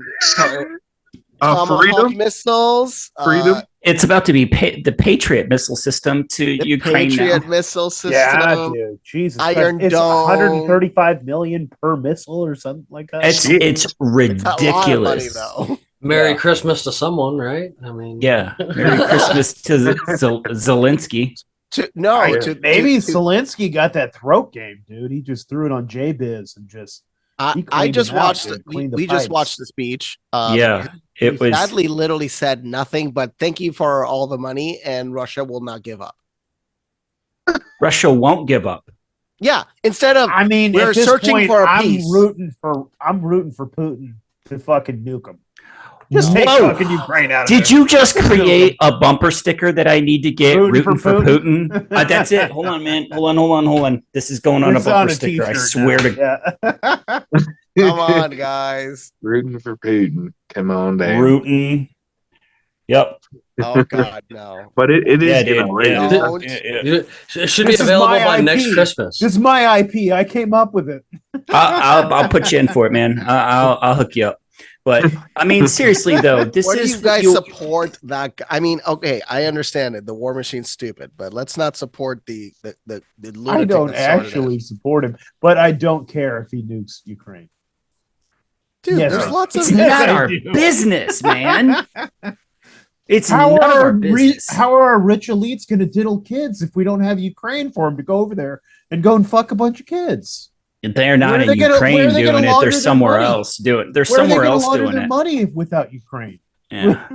freedom. missiles, Freedom. It's about to be the Patriot missile system to the Ukraine Patriot now. missile system. Yeah, dude. Jesus Iron Christ. It's Dome. 135 million per missile or something like that. It's It's a lot of money, ridiculous. though. Merry Yeah. Christmas to someone, right? I mean, Yeah. Merry Christmas to Zelensky. Maybe Zelensky got that throat game, dude. He just threw it on JBiz and just. he I cleaned just him out, watched. dude. We Cleaned the just pipes. watched the speech. Yeah. He It was sadly literally said nothing, but thank you for all the money, and Russia will not give up. Russia won't give up. Yeah, instead of I mean, we're at this searching point, for a I'm peace. rooting for Putin to fucking nuke him. Just take Whoa. fucking Ukraine out of Did there. you just create a bumper sticker that I need to get rooting for Putin? That's it. Hold on, man. Hold on. This is going on It's a bumper on a sticker. I t-shirt swear now. to Yeah. Come on, guys. Rooting for Putin. Come on down. Rooting. Yep. Oh God, no. But it is Yeah, dude. outrageous. Don't. It should be This is available my by IP. next Christmas. This is my IP. I came up with it. I'll put you in for it, man. I'll hook you up. But I mean, seriously though, this Where do is you guys support that? I mean, okay, I understand it. The war machine's stupid, but let's not support the lunatic I don't that started actually it. support him, but I don't care if he nukes Ukraine. Dude, Yes, there's I- lots It's of not I our do. business, man. It's How none of are our business. how are our rich elites going to diddle kids if we don't have Ukraine for them to go over there and go and fuck a bunch of kids? They're not Where are in they gonna- where Ukraine are they doing gonna it. launder They're their somewhere money? else doing. They're Where are they somewhere going else to launder doing their it. money without Ukraine? Yeah.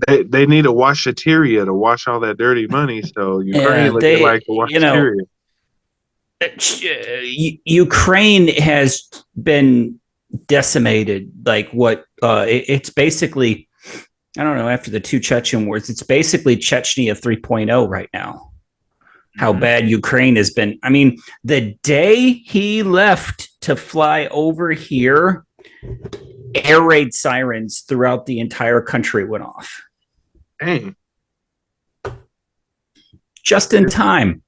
They need a washateria to wash all that dirty money. So Ukraine looking they- like the you know, washateria. Ukraine has been decimated. Like what? It's basically, I don't know. After the two Chechen wars, it's basically Chechnya 3.0 right now. How bad Ukraine has been. I mean, the day he left to fly over here, air raid sirens throughout the entire country went off. Dang. Just in time.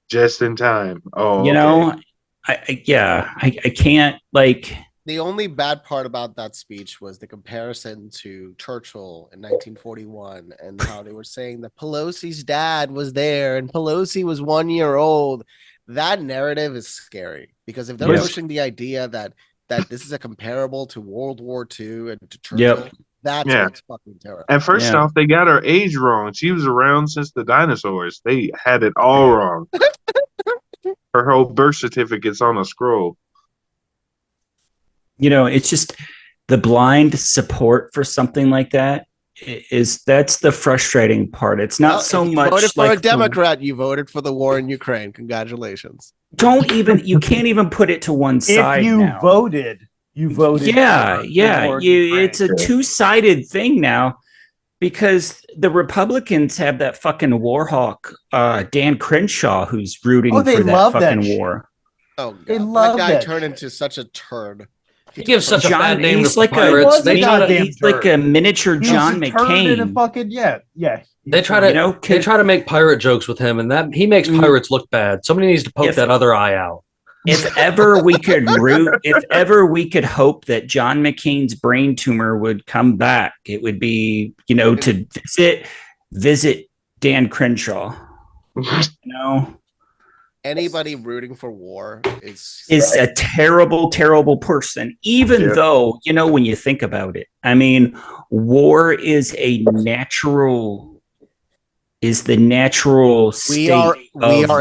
Just in time. Oh, You okay. know, I can't like. The only bad part about that speech was the comparison to Churchill in 1941 and how they were saying that Pelosi's dad was there and Pelosi was 1 year old. That narrative is scary because if they're Yes. pushing the idea that this is a comparable to World War II and to Churchill, Yep. that's Yeah. what's fucking terrible. And first Yeah. off, they got her age wrong. She was around since the dinosaurs. They had it all wrong. Her whole birth certificate's on a scroll. You know, it's just the blind support for something like that that's the frustrating part. It's not Well, so if you much voted for like a Democrat, you voted for the war in Ukraine. Congratulations. you can't even put it to one side. If you now. voted, you voted. Yeah, for yeah. the war in Ukraine. It's a two-sided thing now because the Republicans have that fucking war hawk, Dan Crenshaw, who's rooting Oh, they for that love that fucking shit. war. Oh, God. They love that guy that turned shit. into such a turd. He gives such a bad name he's to like the pirates. He was They a try to goddamn he's like a miniature He's John a turd in a McCain. fucking yeah. they try to You know, they try to make pirate jokes with him, and that he makes pirates look bad. Somebody needs to poke If- that other eye out. If ever we could hope that John McCain's brain tumor would come back, it would be, to visit Dan Crenshaw. Anybody rooting for war is A terrible, terrible person. Even though, when you think about it, I mean, war is the natural state of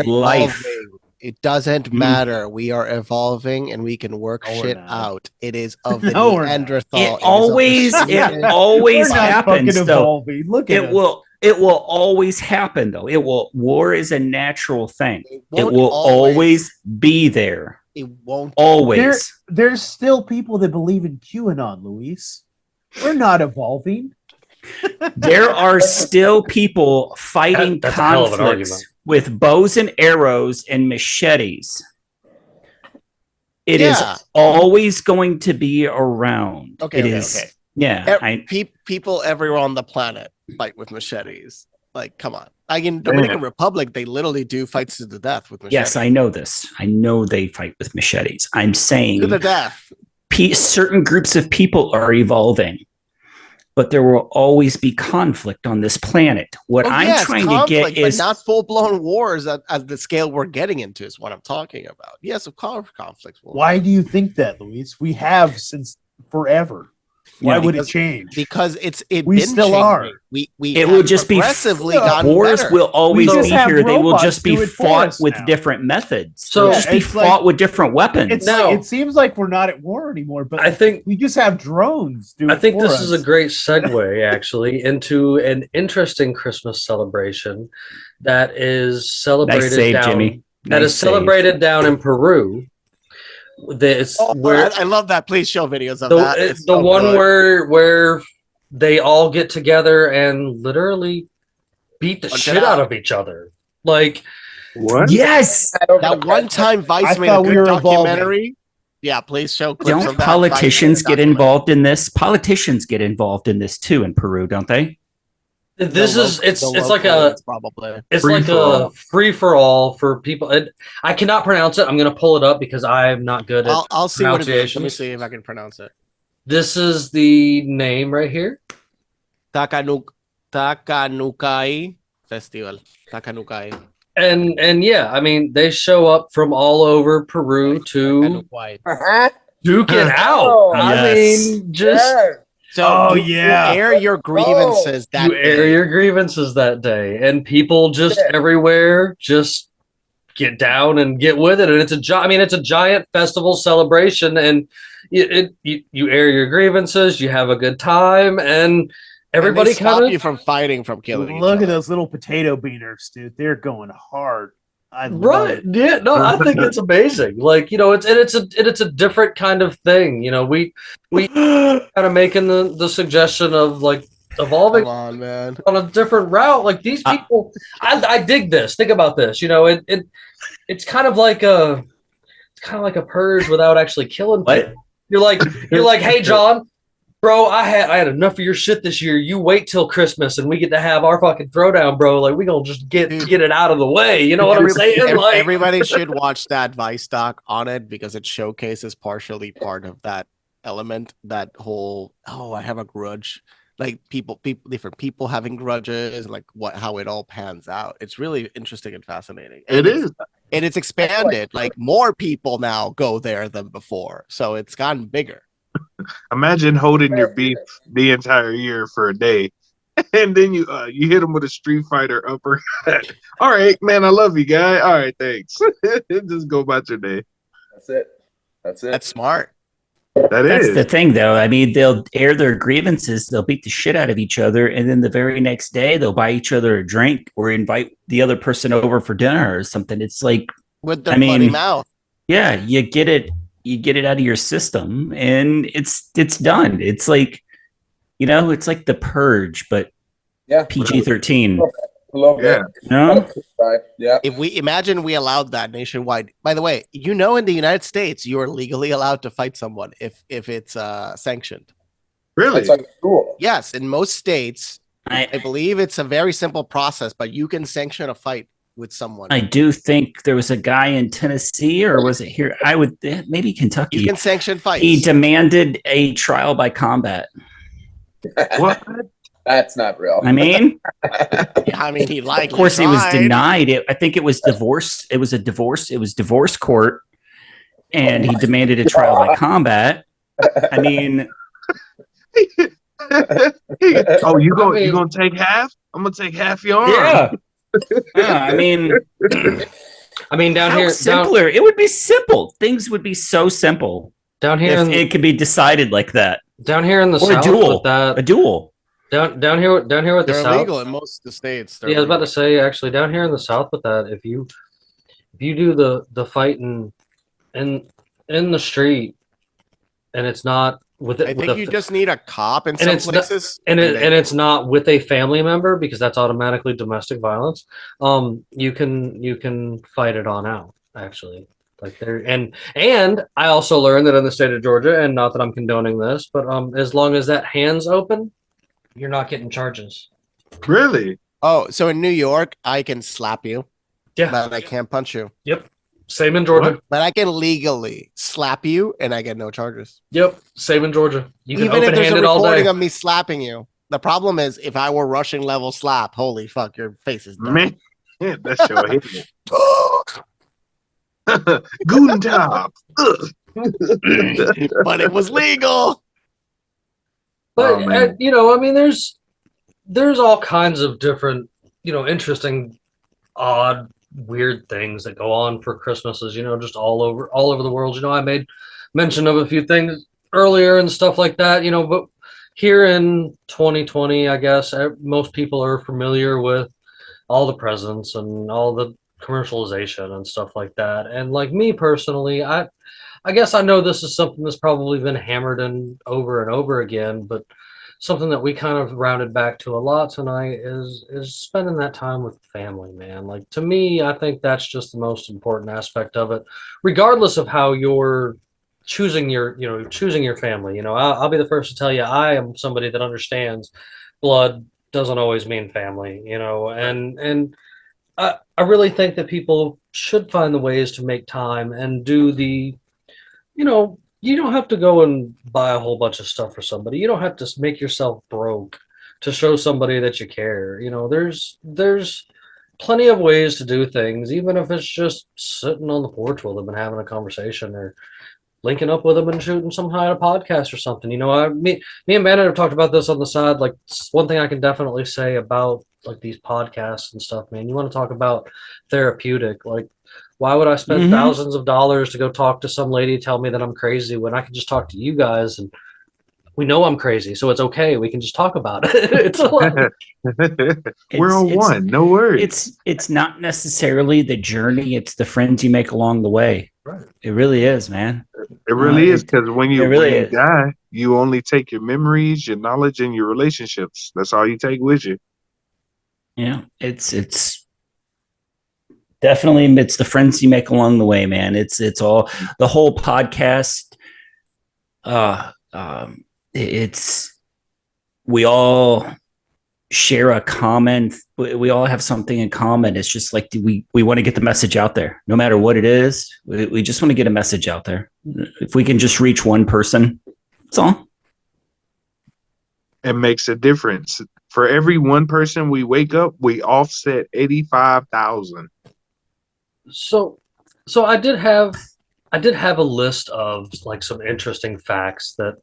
life. evolving. It doesn't matter. We are evolving and we can work No, we're shit not. out. It is of the No, we're not. Neanderthal. It always We're not happens fucking though. evolving. Look at us. It will always happen though. War is a natural thing. It won't will always be there. It won't. Always. There's still people that believe in QAnon, Luis. We're not evolving. There are still people fighting That's a hell of an conflicts argument. with bows and arrows and machetes. It is Yeah. always going to be around. Okay, It okay, is. okay. Yeah. People everywhere on the planet fight with machetes. Like, come on. Like in Dominican Republic, they literally do fights to the death with machetes. Yes, I know this. I know they fight with machetes. I'm saying To the death. certain groups of people are evolving, but there will always be conflict on this planet. What I'm trying to get is but not full-blown wars at the scale we're getting into is what I'm talking about. Yes, of course, conflicts. Why do you think that, Luis? We have since forever. Why would it change? Because We been still changing. are. We it will just be progressively gotten wars better. will always We just be have here. They will robots just be do it for fought us with now. different methods. So- They'll just be it's fought like- with different weapons. It's Now- like, it seems like we're not at war anymore, but I think we just have drones doing I think it for this is us. a great segue, actually, into an interesting Christmas celebration that is celebrated Nice save, down. Jimmy. That Nice is celebrated down in Peru. This where I love that. Please show videos of the, that. it's It's the so one good. where they all get together and literally beat the Punch shit it out out. of each other. Like What? Yes. That one time Vice I made a thought we good were evolving. documentary. Yeah, please show clips Don't of that. politicians get Document. involved in this? Politicians get involved in this too in Peru, don't they? This is it's The like local a ones, probably. it's Free like for a all. free for all for people. I cannot pronounce it. I'm gonna pull it up because I'm not good at I'll see what it is. Let me pronunciations. see if I can pronounce it. This is the name right here. Takanakuy Festival. Takanakuy. And yeah, I mean they show up from all over Peru to Takanakuy. duke it out. Oh, I yes. mean, just So Oh, you yeah. air your grievances that you air day. your grievances that day, and people just Yeah. everywhere just get down and get with it. And it's a giant festival celebration, and you air your grievances, you have a good time, and everybody and they stop kind you of from fighting, from killing. Look each at other. those little potato beaners, dude. They're going hard. I love right. it. Yeah, no, I think it's amazing. Like, it's a different kind of thing. We kind of making the suggestion of like evolving Come on, man. on a different route. Like these people, I dig this. Think about this. It's kind of like a purge without actually killing What? people. You're like, hey John, bro, I had enough of your shit this year. You wait till Christmas and we get to have our fucking throwdown, bro. Like we gonna just get it out of the way. You know what I'm saying? Like Everybody should watch that Vice doc on it because it showcases partially part of that element. That whole I have a grudge. Like different people having grudges, like how it all pans out. It's really interesting and fascinating. It is. And it's expanded. Like more people now go there than before, so it's gotten bigger. Imagine holding your beef the entire year for a day, and then you hit him with a Street Fighter upper. All right, man, I love you, guy. All right, thanks. Just go about your day. That's it. That's smart. That's the thing, though. I mean, they'll air their grievances, they'll beat the shit out of each other, and then the very next day they'll buy each other a drink or invite the other person over for dinner or something. It's like with their bloody mouth. Yeah, you get it out of your system, and it's done. It's like it's like the Purge, but PG-13. A little bit. No? Yeah. If we imagine we allowed that nationwide. By the way, in the United States, you are legally allowed to fight someone if it's sanctioned. Really? It's like cool. Yes, in most states, I believe it's a very simple process, but you can sanction a fight with someone. I do think there was a guy in Tennessee, or was it here? Maybe Kentucky. You can sanction fights. He demanded a trial by combat. What? That's not real. I mean, he likely. Of course, he was tried. denied. I think it was divorce. It was a divorce. It was divorce court, and he demanded a trial by combat. I mean, oh, you gonna take half? I'm gonna take half your arm. Yeah. I mean, down how here, simpler. It would be simple. Things would be so simple down here. If it could be decided like that. Down here in the Or south, a duel. with that, A duel. down here with the They're south. illegal in most of the states. Yeah, I was about to say actually down here in the south with that, if you do the fighting in the street, and it's not with it. I think you just need a cop in and some it's places, and it's not with a family member because that's automatically domestic violence. You can fight it on out actually. Like there, and I also learned that in the state of Georgia, and not that I'm condoning this, but as long as that hand's open, you're not getting charges. Really? Oh, so in New York, I can slap you. Yeah. But I can't punch you. Yep. Same in Georgia. But I can legally slap you and I get no charges. Yep. Same in Georgia. You can Even if there's a open-handed all recording day. of me slapping you. The problem is if I were Russian level slap, holy fuck, your face is done. Man, yeah, that's your hate. Guten Tag. But it was legal. But Oh, man. there's all kinds of different, interesting, odd, weird things that go on for Christmases. Just all over the world. I made mention of a few things earlier and stuff like that. But here in 2020, I guess most people are familiar with all the presents and all the commercialization and stuff like that. And like me personally, I guess I know this is something that's probably been hammered in over and over again, but something that we kind of rounded back to a lot tonight is spending that time with family, man. Like to me, I think that's just the most important aspect of it, regardless of how your choosing your family. I'll be the first to tell you, I am somebody that understands blood doesn't always mean family, and I really think that people should find the ways to make time and do you don't have to go and buy a whole bunch of stuff for somebody. You don't have to make yourself broke to show somebody that you care. There's plenty of ways to do things, even if it's just sitting on the porch while they've been having a conversation, or linking up with them and shooting some kind of podcast or something. Me and Bandit have talked about this on the side. Like, one thing I can definitely say about like these podcasts and stuff, man, you want to talk about therapeutic. Like, why would I spend thousands of dollars to go talk to some lady, tell me that I'm crazy, when I can just talk to you guys, and we know I'm crazy, so it's okay. We can just talk about it. It's a lot. We're on one. No worries. It's not necessarily the journey; it's the friends you make along the way. Right. It really is, man. It really is, because when you really die, you only take your memories, your knowledge, and your relationships. That's all you take with you. Yeah, it's definitely, it's the friends you make along the way, man. It's all the whole podcast. It's we all share a common. We all have something in common. It's just like we want to get the message out there, no matter what it is. We just want to get a message out there. If we can just reach one person, that's all. It makes a difference. For every one person we wake up, we offset 85,000. So I did have a list of like some interesting facts that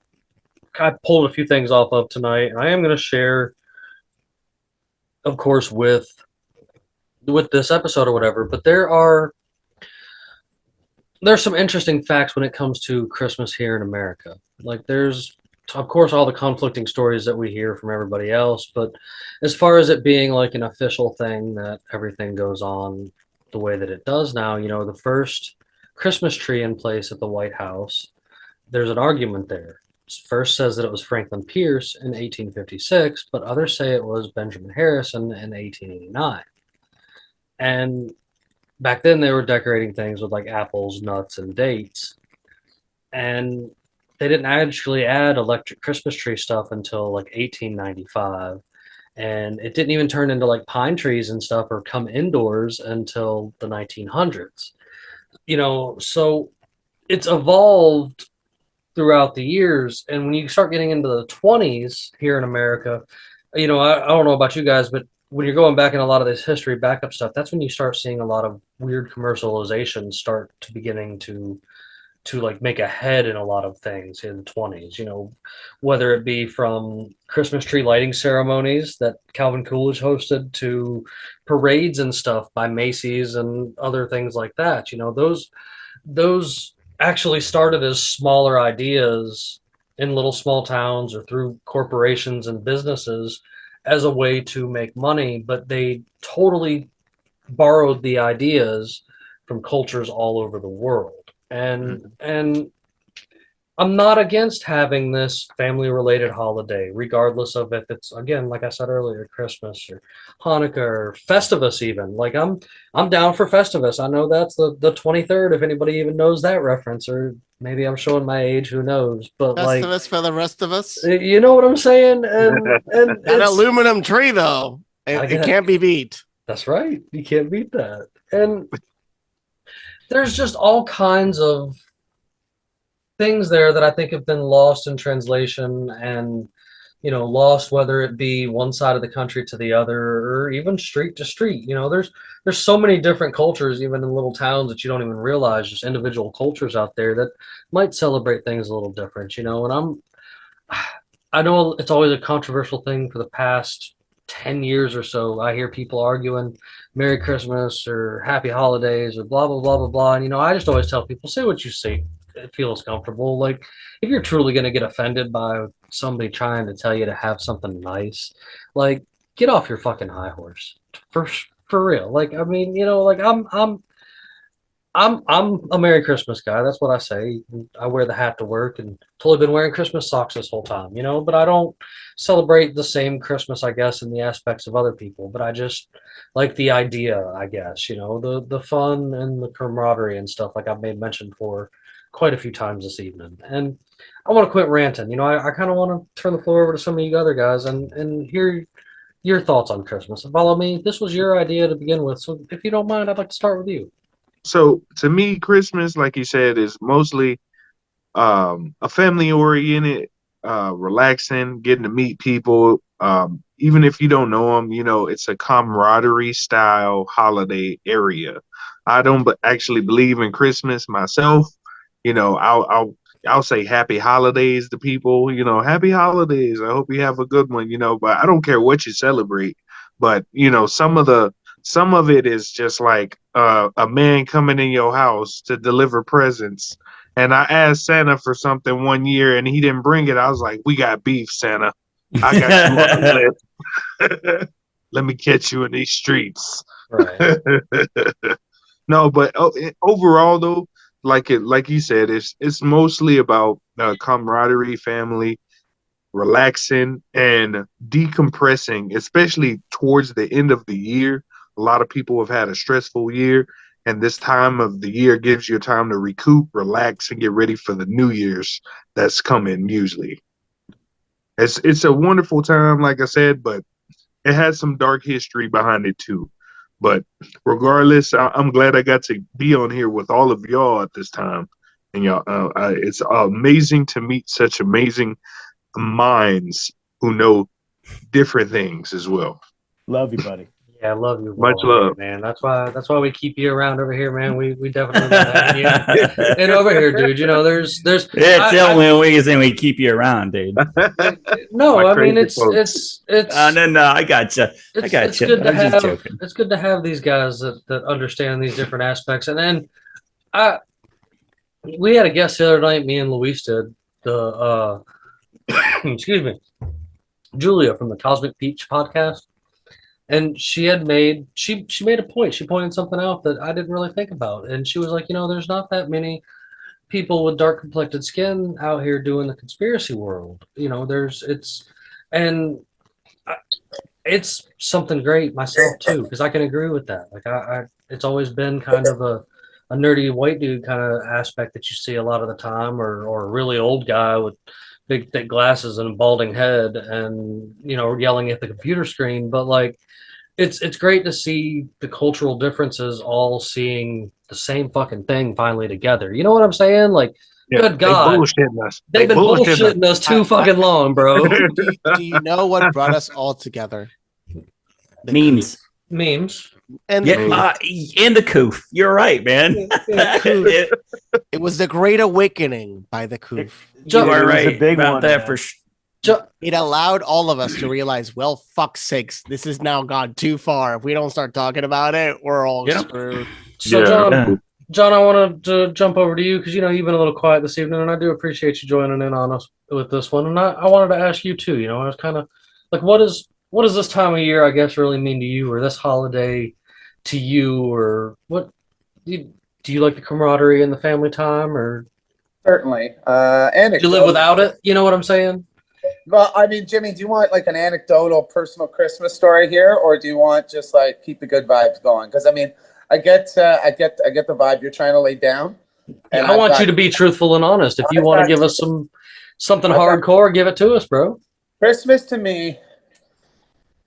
I pulled a few things off of tonight, and I am going to share, of course, with this episode or whatever. But there's some interesting facts when it comes to Christmas here in America. Like, there's, of course, all the conflicting stories that we hear from everybody else, but as far as it being like an official thing that everything goes on the way that it does now, the first Christmas tree in place at the White House, there's an argument there. First says that it was Franklin Pierce in 1856, but others say it was Benjamin Harrison in 1889. And back then they were decorating things with like apples, nuts, and dates. And they didn't actually add electric Christmas tree stuff until like 1895. And it didn't even turn into like pine trees and stuff or come indoors until the 1900s. So it's evolved throughout the years. And when you start getting into the 20s here in America, I don't know about you guys, but when you're going back in a lot of this history backup stuff, that's when you start seeing a lot of weird commercialization start to beginning to like make a head in a lot of things in the 20s, whether it be from Christmas tree lighting ceremonies that Calvin Coolidge hosted to parades and stuff by Macy's and other things like that. Those actually started as smaller ideas in little small towns or through corporations and businesses as a way to make money, but they totally borrowed the ideas from cultures all over the world. And I'm not against having this family-related holiday, regardless of if it's, again, like I said earlier, Christmas or Hanukkah or Festivus even. Like, I'm down for Festivus. I know that's the 23rd, if anybody even knows that reference, or maybe I'm showing my age, who knows. But Festivus like, for the rest of us. you know what I'm saying? And That aluminum tree, though, it can't be beat. That's right. You can't beat that. And there's just all kinds of things there that I think have been lost in translation and, lost, whether it be one side of the country to the other or even street to street. There's so many different cultures, even in little towns, that you don't even realize, just individual cultures out there that might celebrate things a little different, and I know it's always a controversial thing. For the past 10 years or so, I hear people arguing Merry Christmas or Happy Holidays or blah, blah, blah, blah, blah. And, I just always tell people, say what you say. It feels comfortable. Like, if you're truly going to get offended by somebody trying to tell you to have something nice, like, get off your fucking high horse for real. Like, I mean, like, I'm a Merry Christmas guy. That's what I say. I wear the hat to work and totally been wearing Christmas socks this whole time, but I don't celebrate the same Christmas, I guess, in the aspects of other people, but I just like the idea, I guess, the fun and the camaraderie and stuff, like I've made mention for quite a few times this evening, and I want to quit ranting. You know, I kind of want to turn the floor over to some of you other guys and hear your thoughts on Christmas. Voila-Me, this was your idea to begin with, so if you don't mind, I'd like to start with you. So to me, Christmas, like you said, is mostly a family oriented, relaxing, getting to meet people. Even if you don't know them, you know, it's a camaraderie style holiday area. I don't actually believe in Christmas myself. You know, I'll say happy holidays to people, you know, happy holidays. I hope you have a good one, you know, but I don't care what you celebrate. But, you know, some of it is just like a man coming in your house to deliver presents. And I asked Santa for something one year and he didn't bring it. I was like, we got beef, Santa. I got you on the list. Let me catch you in these streets. Right. No, but overall though, like you said, it's mostly about camaraderie, family, relaxing, and decompressing, especially towards the end of the year. A lot of people have had a stressful year, and this time of the year gives you time to recoup, relax, and get ready for the New Year's that's coming usually. It's a wonderful time, like I said, but it has some dark history behind it too. But regardless, I'm glad I got to be on here with all of y'all at this time. And y'all, it's amazing to meet such amazing minds who know different things as well. Love you, buddy. Yeah, I love you. Much Voila-Me, love. man. That's why we keep you around over here, man. We definitely love having you. And over here, dude, you know, there's It's the only reason we keep you around, dude. no, My I mean crazy it's No, I got you. I got it's you. good to I'm just have joking. it's good to have these guys that understand these different aspects. And then we had a guest the other night, me and Luis did the excuse me, Julia from the Cosmic Peach podcast. And she made a point. She pointed something out that I didn't really think about. And she was like, you know, there's not that many people with dark complected skin out here doing the conspiracy world. You know, it's something great myself too, because I can agree with that. Like it's always been kind of a nerdy white dude kind of aspect that you see a lot of the time, or a really old guy with big thick glasses and a balding head and, you know, yelling at the computer screen. But like, it's great to see the cultural differences all seeing the same fucking thing finally together. You know what I'm saying? Like, Yeah, good God, they bullshitting us. they've been bullshitting us too fucking long, bro. Do you know what brought us all together? Memes. Memes. And Yeah, and the coof. You're right, man. it was the Great Awakening by the coof. You are It was a right big about one, that man. for sure. It allowed all of us to realize, well, fuck's sakes, this has now gone too far. If we don't start talking about it, we're all Yep. screwed. So, Yeah. John, I wanted to jump over to you because, you know, you've been a little quiet this evening, and I do appreciate you joining in on us with this one. And I wanted to ask you too. You know, I was kind of like, what does this time of year, I guess, really mean to you, or this holiday to you, or what? Do you like the camaraderie and the family time, or Certainly. do you live without it? You know what I'm saying? Well, I mean, Jimmy, do you want like an anecdotal personal Christmas story here, or do you want just like keep the good vibes going? Because I mean, I get the vibe you're trying to lay down. And I want you to be truthful and honest. If you want to give us something hardcore, give it to us, bro. Christmas to me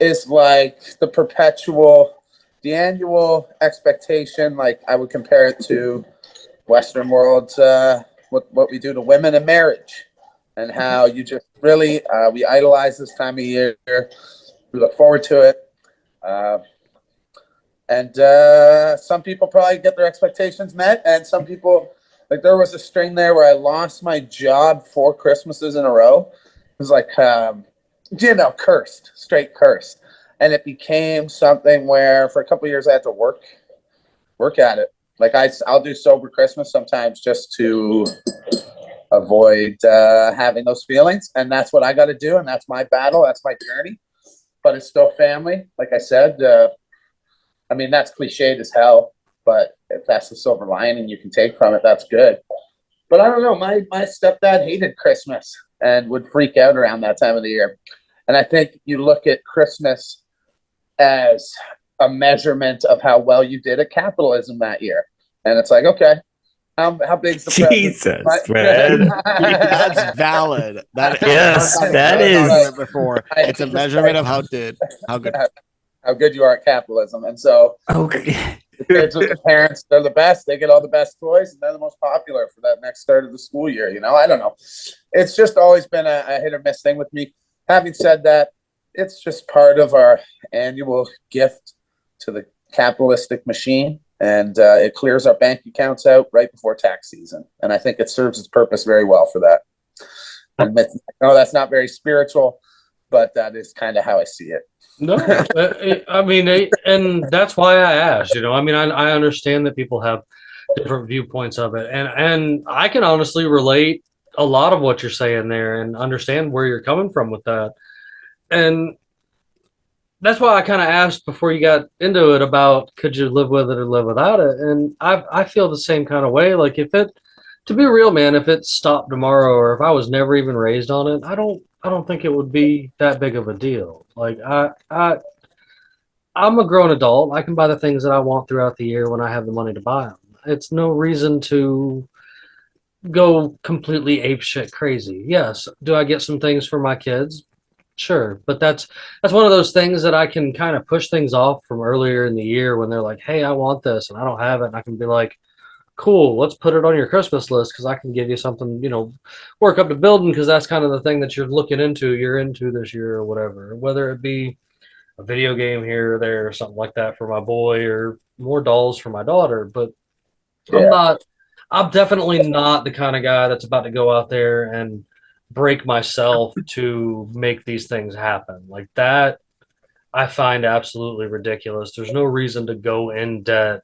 is like the annual expectation. Like I would compare it to Western world's what we do to women in marriage, and how you just really we idolize this time of year. We look forward to it. And some people probably get their expectations met, and some people, like there was a string there where I lost my job 4 Christmases in a row. It was like, cursed, straight cursed. And it became something where for a couple of years I had to work at it. Like I'll do sober Christmas sometimes just to avoid having those feelings. And that's what I got to do. And that's my battle. That's my journey. But it's still family. Like I said, I mean, that's cliched as hell, but if that's the silver lining you can take from it, that's good. But I don't know. My stepdad hated Christmas and would freak out around that time of the year. And I think you look at Christmas as a measurement of how well you did at capitalism that year. And it's like, okay, How big's the present? Jesus, Right? man. That's valid. Yes, I've that heard is- argument before. It's a measurement of how good. How good you are at capitalism. And so Okay. the kids with the parents, they're the best. They get all the best toys, and they're the most popular for that next start of the school year. You know, I don't know. It's just always been a hit or miss thing with me. Having said that, it's just part of our annual gift to the capitalistic machine, and it clears our bank accounts out right before tax season. And I think it serves its purpose very well for that. I know that's not very spiritual, but that is kind of how I see it. No, I mean, and that's why I asked. You know, I mean, I understand that people have different viewpoints of it, and I can honestly relate a lot of what you're saying there, and understand where you're coming from with that. And that's why I kind of asked before you got into it about could you live with it or live without it, and I feel the same kind of way. Like if it, to be real, man, if it stopped tomorrow, or if I was never even raised on it, I don't think it would be that big of a deal. Like I'm a grown adult. I can buy the things that I want throughout the year when I have the money to buy them. It's no reason to go completely apeshit crazy. Yes, do I get some things for my kids? Sure, but that's one of those things that I can kind of push things off from earlier in the year when they're like, "Hey, I want this," and I don't have it, and I can be like, "Cool, let's put it on your Christmas list because I can give you something, you know, work up to building because that's kind of the thing that you're looking into, you're into this year or whatever, whether it be a video game here or there or something like that for my boy or more dolls for my daughter." But I'm definitely not the kind of guy that's about to go out there and break myself to make these things happen. Like that, I find absolutely ridiculous. There's no reason to go in debt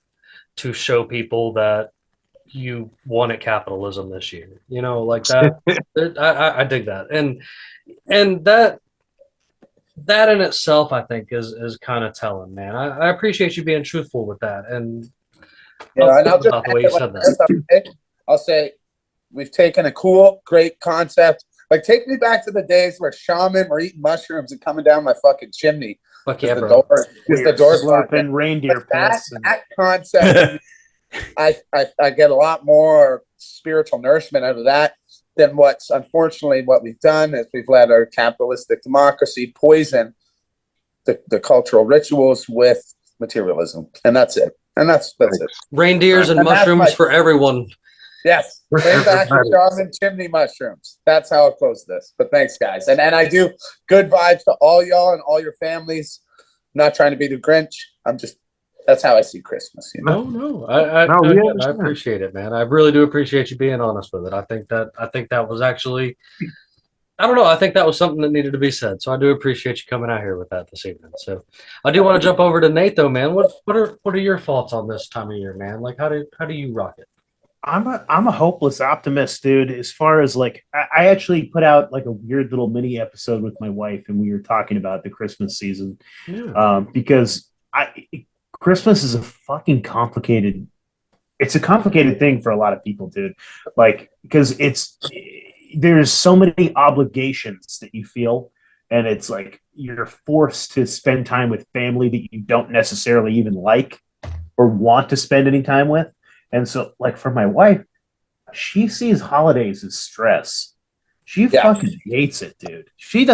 to show people that you wanted capitalism this year. You know, like that. I dig that. And that in itself, I think, is kind of telling, man. I appreciate you being truthful with that. And and I'll just about the way you said that. I'll say we've taken a cool, great concept. Like, take me back to the days where shaman were eating mushrooms and coming down my fucking chimney. Fuck yeah, The bro. the door slurping reindeer piss. That concept, I get a lot more spiritual nourishment out of that than what we've done is we've let our capitalistic democracy poison the cultural rituals with materialism, and that's it. And that's it. Reindeers and mushrooms for everyone. Yes. Bring back the shaman chimney mushrooms. That's how I'll close this. But thanks, guys. And I do good vibes to all y'all and all your families. I'm not trying to be the Grinch. That's how I see Christmas. You know? No. I appreciate it, man. I really do appreciate you being honest with it. I think that was actually, I don't know. I think that was something that needed to be said. So I do appreciate you coming out here with that this evening. So I do want to jump over to Nate though, man. What are your thoughts on this time of year, man? Like how do you rock it? I'm a hopeless optimist, dude. As far as like, I actually put out like a weird little mini episode with my wife, and we were talking about the Christmas season, because Christmas is a fucking complicated. It's a complicated thing for a lot of people, dude. Like, because there's so many obligations that you feel, and it's like you're forced to spend time with family that you don't necessarily even like or want to spend any time with. And so, like, for my wife, she sees holidays as stress. She fucking hates it, dude. She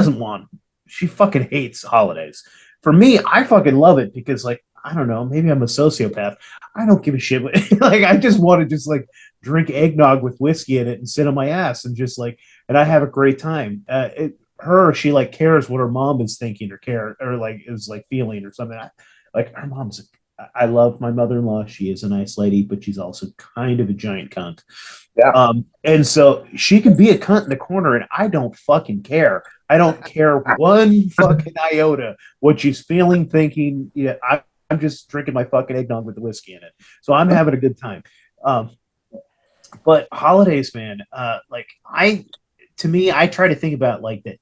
fucking hates holidays. For me, I fucking love it because, like, I don't know, maybe I'm a sociopath. I don't give a shit. Like, I just want to like drink eggnog with whiskey in it and sit on my ass and just like, and I have a great time. She like cares what her mom is thinking or like is like feeling or something. Like her mom's I love my mother-in-law. She is a nice lady, but she's also kind of a giant cunt. Yeah. And so she can be a cunt in the corner, and I don't fucking care. I don't care one fucking iota what she's feeling, thinking. Yeah, I'm just drinking my fucking eggnog with the whiskey in it. So I'm having a good time. But holidays, man, I try to think about like that.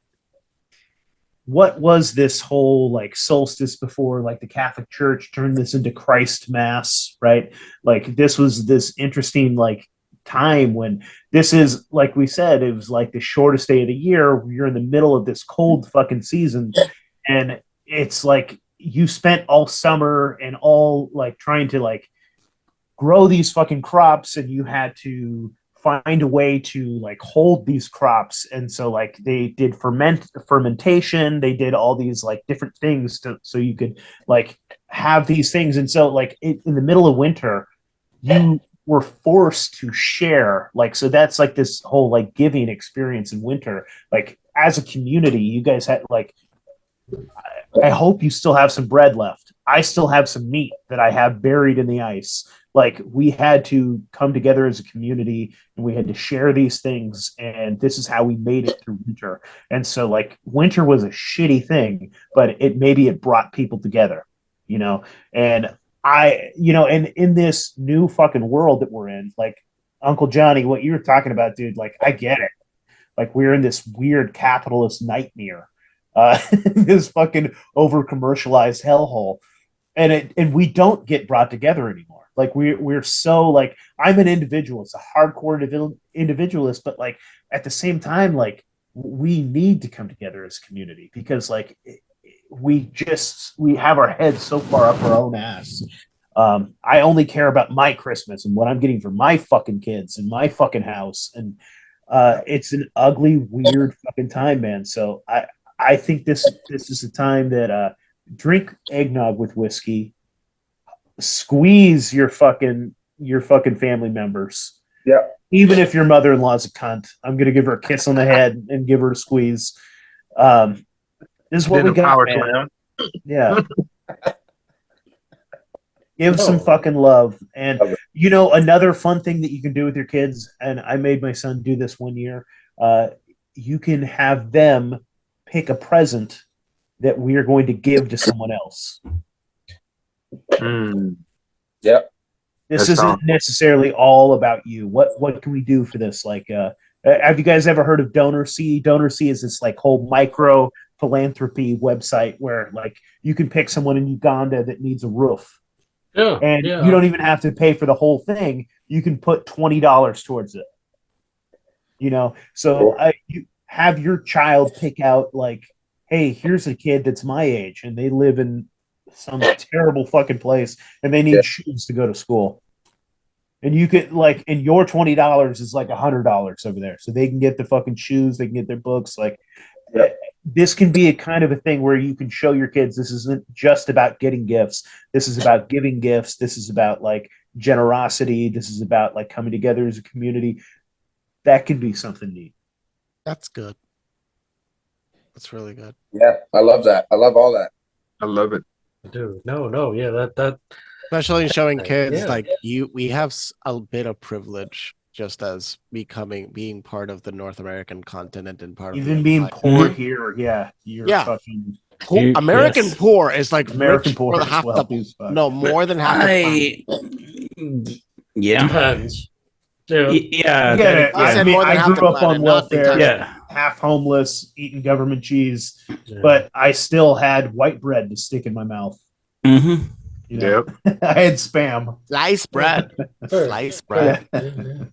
What was this whole like solstice before like the Catholic Church turned this into Christ Mass, right? Like this was this interesting like time when this is, like we said, it was like the shortest day of the year. You're in the middle of this cold fucking season, and it's like you spent all summer and all like trying to like grow these fucking crops, and you had to find a way to like hold these crops. And so like they did fermentation, they did all these like different things so you could like have these things. And so like in the middle of winter, you were forced to share, like, so that's like this whole like giving experience in winter. Like as a community, you guys had like, I hope you still have some bread left. I still have some meat that I have buried in the ice. Like we had to come together as a community, and we had to share these things, and this is how we made it through winter. And so like winter was a shitty thing, but it brought people together, you know. And and in this new fucking world that we're in, like Uncle Johnny, what you were talking about, dude, like I get it. Like we're in this weird capitalist nightmare, this fucking over commercialized hellhole, and we don't get brought together anymore. Like we're so like, I'm an individualist, a hardcore individualist, but like at the same time, like we need to come together as a community, because like we have our heads so far up our own ass. I only care about my Christmas and what I'm getting for my fucking kids and my fucking house, and it's an ugly, weird fucking time, man. So I think this is a time that drink eggnog with whiskey, squeeze your fucking family members. Yeah. Even if your mother-in-law's a cunt, I'm gonna give her a kiss on the head and give her a squeeze. This is what Then we a got, power man. slam. Yeah. Give some fucking love. And another fun thing that you can do with your kids, and I made my son do this one year, you can have them pick a present that we are going to give to someone else. Yep. This isn't necessarily all about you. What can we do for this? Like, have you guys ever heard of DonorSee? DonorSee is this like whole micro philanthropy website where like you can pick someone in Uganda that needs a roof. Yeah, and you don't even have to pay for the whole thing. You can put $20 towards it. So you have your child pick out like, hey, here's a kid that's my age and they live in some terrible fucking place and they need shoes to go to school. And you could like, and your $20 is like $100 over there. So they can get the fucking shoes, they can get their books. Like this can be a kind of a thing where you can show your kids this isn't just about getting gifts. This is about giving gifts. This is about like generosity. This is about like coming together as a community. That could be something neat. That's good. That's really good. Yeah, I love that. I love all that. I love it. Dude, no, yeah, that Especially in showing kids Yeah. like we have a bit of privilege just as being part of the North American continent and part of Even the being empire. poor here, you're fucking American Yes. poor is like American rich poor for as half well, the as fuck. no more than half the planet. Yeah. depends. Yeah. Yeah. get it. I I said mean, more than I half grew the up planet, on not the welfare, entire- Yeah. half homeless, eating government cheese, Yeah. but I still had white bread to stick in my mouth. Mm-hmm. Yep. I had spam. Slice bread. Sure. Slice bread. Yeah.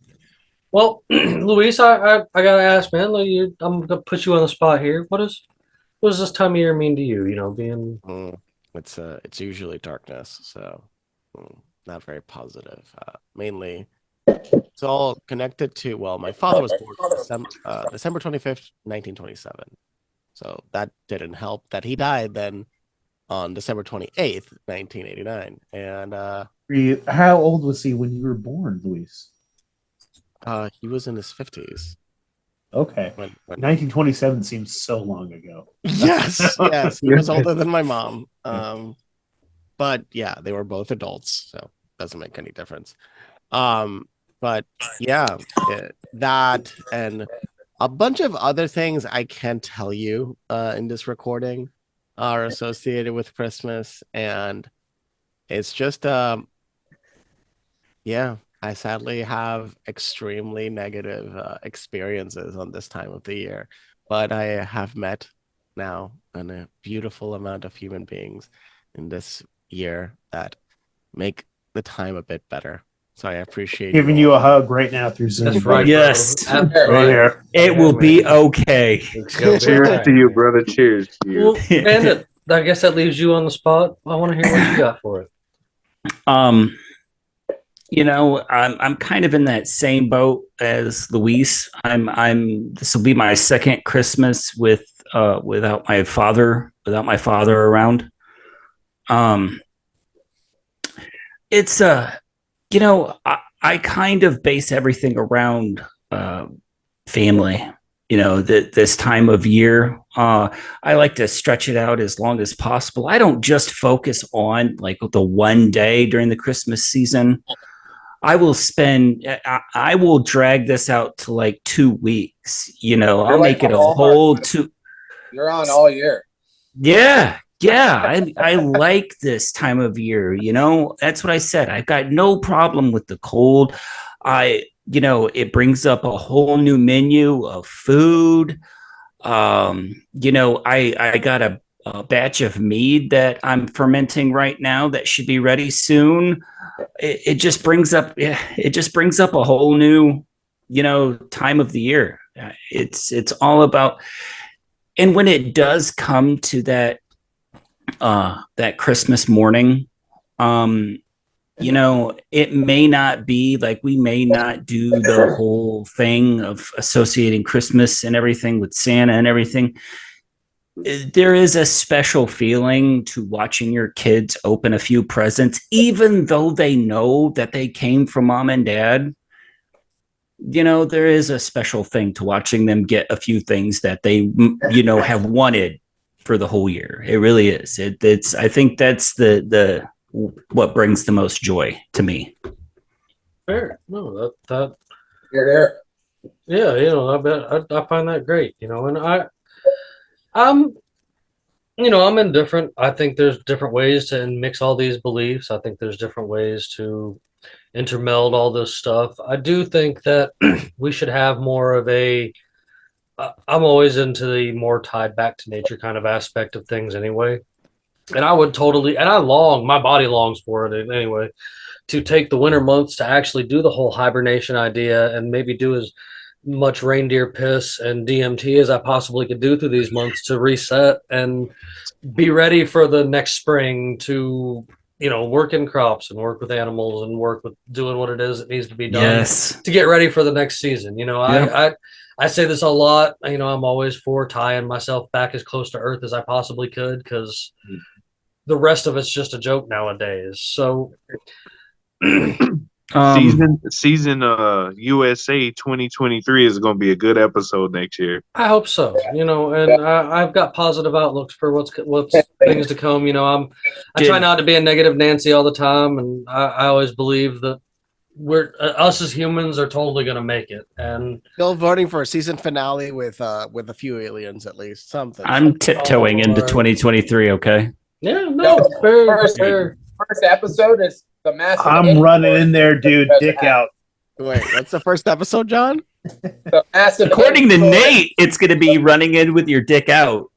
Well, Luis, I gotta ask, man. Like, I'm gonna put you on the spot here. What does this time of year mean to you? Being It's usually darkness, so not very positive. Mainly, it's all connected to my father was born December 25th, 1927, so that didn't help. That he died then on December 28th, 1989, and How old was he when you were born, Luis? he was in his 50s. Okay. When 1927 seems so long ago. yes, he was older than my mom. But yeah, they were both adults, so it doesn't make any difference. But yeah, that and a bunch of other things I can't tell you in this recording are associated with Christmas, and it's just I sadly have extremely negative experiences on this time of the year, but I have met now a beautiful amount of human beings in this year that make the time a bit better. So I appreciate Giving you a hug right now through Zoom. that's right. Yes. Bro. Right here. It will be okay. Cheers to you, brother. Cheers to you. Well, Bandit, I guess that leaves you on the spot. I want to hear what you got for it. I'm kind of in that same boat as Luis. This will be my second Christmas without my father around. It's I kind of base everything around family. This time of year, I like to stretch it out as long as possible. I don't just focus on like the one day during the Christmas season. I will drag this out to like 2 weeks. I'll make it a whole two. You're on all year. Yeah. I like this time of year. That's what I said. I've got no problem with the cold. It brings up a whole new menu of food. I got a batch of mead that I'm fermenting right now that should be ready soon. It just brings up a whole new, time of the year. It's all about, and when it does come to that Christmas morning, it may not be like, we may not do the whole thing of associating Christmas and everything with Santa and everything. There is a special feeling to watching your kids open a few presents, even though they know that they came from mom and dad. There is a special thing to watching them get a few things that they, have wanted for the whole year. It really is. I think that's the what brings the most joy to me. Fair. No, that. You're here. Yeah, I find that great. And I'm indifferent. I think there's different ways to mix all these beliefs. I think there's different ways to intermeld all this stuff. I do think that we should have more of I'm always into the more tied back to nature kind of aspect of things anyway. And I would totally, and my body longs for it anyway, to take the winter months to actually do the whole hibernation idea and maybe do as much reindeer piss and DMT as I possibly could do through these months to reset and be ready for the next spring to, work in crops and work with animals and work with doing what it is that needs to be done to get ready for the next season. I say this a lot. I'm always for tying myself back as close to earth as I possibly could, because the rest of it's just a joke nowadays. So season USA 2023 is going to be a good episode next year. I hope so. And I've got positive outlooks for what's things to come. I try not to be a negative Nancy all the time, and I always believe that us as humans are totally going to make it. And still voting for a season finale with a few aliens, at least something. I'm tiptoeing into 2023. Okay. Yeah. No. Fair. First episode is the massive. I'm running in there, dude. Dick out. Wait, what's the first episode, John? The massive. According to Nate, it's going to be running in with your dick out.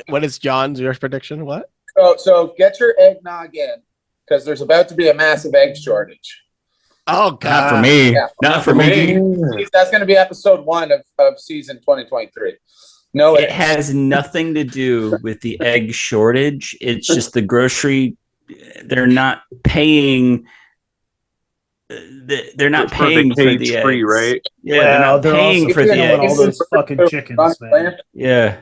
What is John's? Your prediction? What? So get your eggnog in, because there's about to be a massive egg shortage. Oh God! Not for me. Yeah. Not for me. That's going to be episode 1 of season 2023. No, it has nothing to do with the egg shortage. It's just the grocery. They're not paying. They're not paying for the eggs, right? Yeah, they're paying for the eggs. All those fucking chickens, man. Yeah.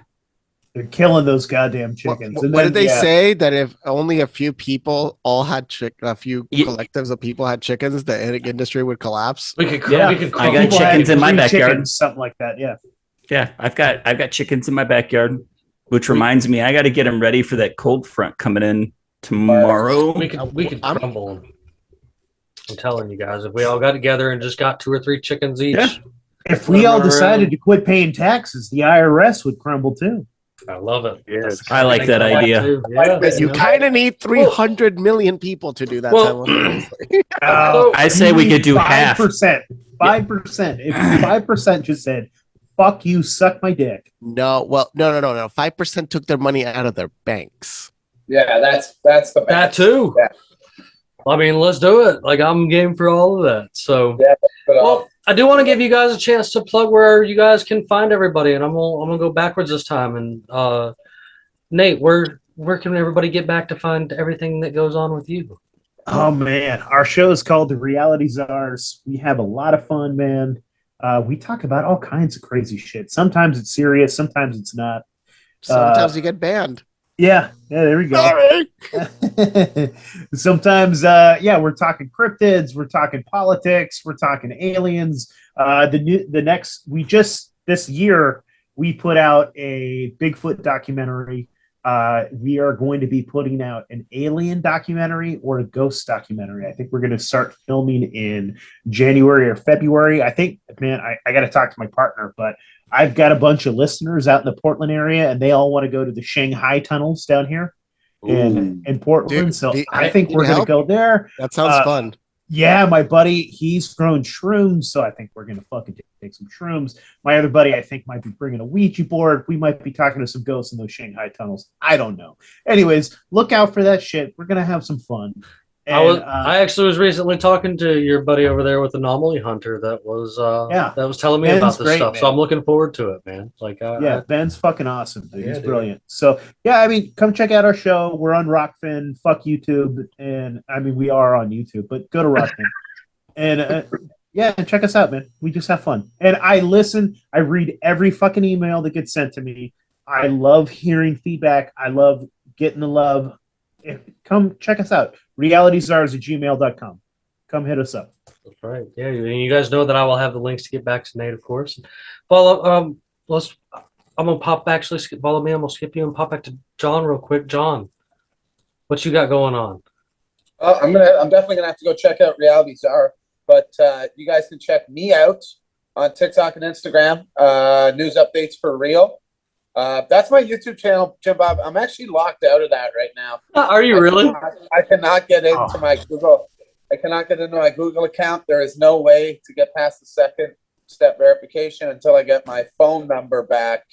They're killing those goddamn chickens. What did they say? That if only a few people all had a few collectives of people had chickens, the egg industry would collapse. I got chickens in my backyard. Something like that. Yeah. Yeah, I've got chickens in my backyard, which reminds me, I got to get them ready for that cold front coming in tomorrow. We could crumble them. I'm telling you guys, if we all got together and just got 2 or 3 chickens each. Yeah. If we all decided to quit paying taxes, the IRS would crumble too. I love it. Yes. I like that idea. You kind of need 300 million people to do that. I say we could do 5%. 5%. If 5% just said, "Fuck you, suck my dick." No. 5% took their money out of their banks. Yeah, that's the that too. Yeah. I mean, let's do it. Like, I'm game for all of that. So, well, I do want to give you guys a chance to plug where you guys can find everybody, and I'm gonna go backwards this time. And Nate, where can everybody get back to find everything that goes on with you? Oh man, our show is called the Reality Czars. We have a lot of fun, man. We talk about all kinds of crazy shit. Sometimes it's serious, sometimes it's not. Sometimes you get banned. Yeah, there we go. Sorry. Sometimes, yeah, we're talking cryptids, we're talking politics, we're talking aliens. This year we put out a Bigfoot documentary. We are going to be putting out an alien documentary or a ghost documentary. I think we're going to start filming in January or February. I think, man, I got to talk to my partner, but I've got a bunch of listeners out in the Portland area, and they all want to go to the Shanghai tunnels down here in Portland. Dude, so I think we're going to go there. That sounds fun. Yeah, my buddy, he's grown shrooms, so I think we're going to fucking take some shrooms. My other buddy, I think, might be bringing a Ouija board. We might be talking to some ghosts in those Shanghai tunnels. I don't know. Anyways, look out for that shit. We're going to have some fun. And, I actually was recently talking to your buddy over there with Anomaly Hunter that was telling me Ben's about this great, stuff. man. So I'm looking forward to it, man. Like, Ben's fucking awesome, dude. Yeah, He's dude. brilliant. So yeah, I mean, come check out our show. We're on Rockfin. Fuck YouTube, and I mean, we are on YouTube, but go to Rockfin, and yeah, check us out, man. We just have fun, and I listen. I read every fucking email that gets sent to me. I love hearing feedback. I love getting the love. Come check us out. realityzars@gmail.com. Come hit us up. That's right. Yeah, and you guys know that I will have the links to get back to Nate, of course. Follow. I'm gonna pop. Actually, follow me. I'm gonna skip you and pop back to John real quick. John, what you got going on? I'm definitely gonna have to go check out Reality Czar, but you guys can check me out on TikTok and Instagram. News updates for real. That's my YouTube channel, Jim Bob. I'm actually locked out of that right now. Are you really? I cannot get into my Google. I cannot get into my Google account. There is no way to get past the second step verification until I get my phone number back.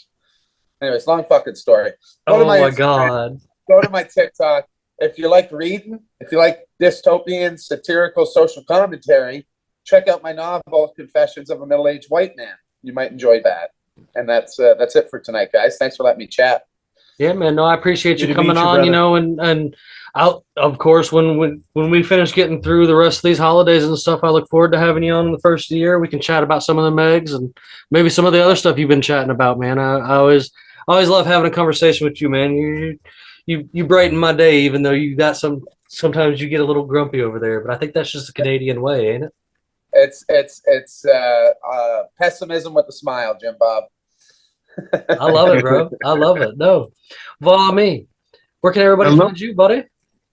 Anyways, long fucking story. Oh my God. Go to my TikTok. If you like reading, if you like dystopian, satirical social commentary, check out my novel, Confessions of a Middle-Aged White Man. You might enjoy that. And that's it for tonight, guys. Thanks for letting me chat. Yeah, man. No, I appreciate you Good to coming meet you, on. brother. You know, and I'll, of course, when we finish getting through the rest of these holidays and stuff, I look forward to having you on in the first of the year. We can chat about some of the eggs and maybe some of the other stuff you've been chatting about, man. I always love having a conversation with you, man. You brighten my day, even though you got sometimes you get a little grumpy over there. But I think that's just the Canadian way, ain't it? It's pessimism with a smile, Jim Bob. I love it, bro. I love it. No, Voila-Me. Where can everybody find you, buddy?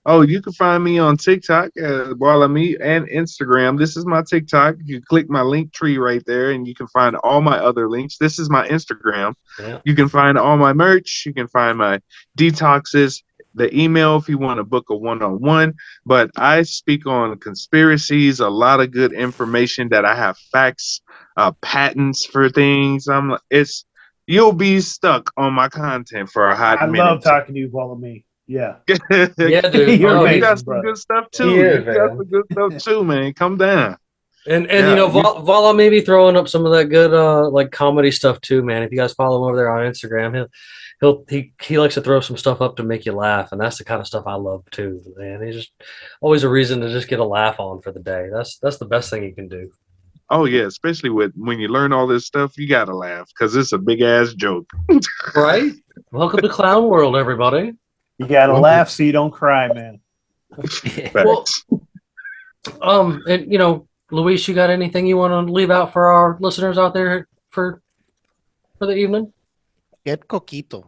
Oh, you can find me on TikTok, Voila-Me, and Instagram. This is my TikTok. You click my link tree right there, and you can find all my other links. This is my Instagram. Yeah. You can find all my merch. You can find my detoxes, the email if you want to book a one-on-one. But I speak on conspiracies, a lot of good information that I have facts, patents for things. You'll be stuck on my content for a hot minute. I love talking to you, Voila-Me. Yeah. Yeah, dude. You're Oh, amazing, You got some brother. good stuff too. Yeah, You got some good stuff too, man. Come down. And Yeah, you know, Voila may be throwing up some of that good like comedy stuff too, man. If you guys follow him over there on Instagram, he likes to throw some stuff up to make you laugh, and that's the kind of stuff I love too, man. He's just always a reason to just get a laugh on for the day. That's the best thing you can do. Oh yeah, especially when you learn all this stuff, you gotta laugh because it's a big ass joke. Right? Welcome to Clown World, everybody. You gotta laugh so you don't cry, man. Well, and you know, Luis, you got anything you want to leave out for our listeners out there for the evening? Get Coquito.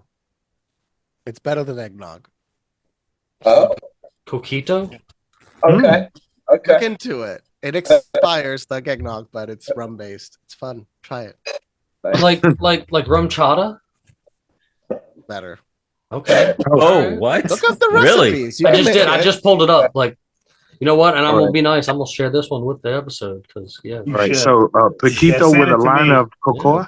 It's better than eggnog. Oh, Coquito? okay. Look Okay. into it. It expires like eggnog, but it's rum based. It's fun. Try it. Like rum chata? Better. Okay. Oh, what? Look up the Really? recipes. You I can just make did. I it. just pulled it up. Like, you know what? And I'm All gonna be nice. I'm gonna share this one with the episode because You Right. should. So Coquito Yeah, with send a it to line me. of cocoa.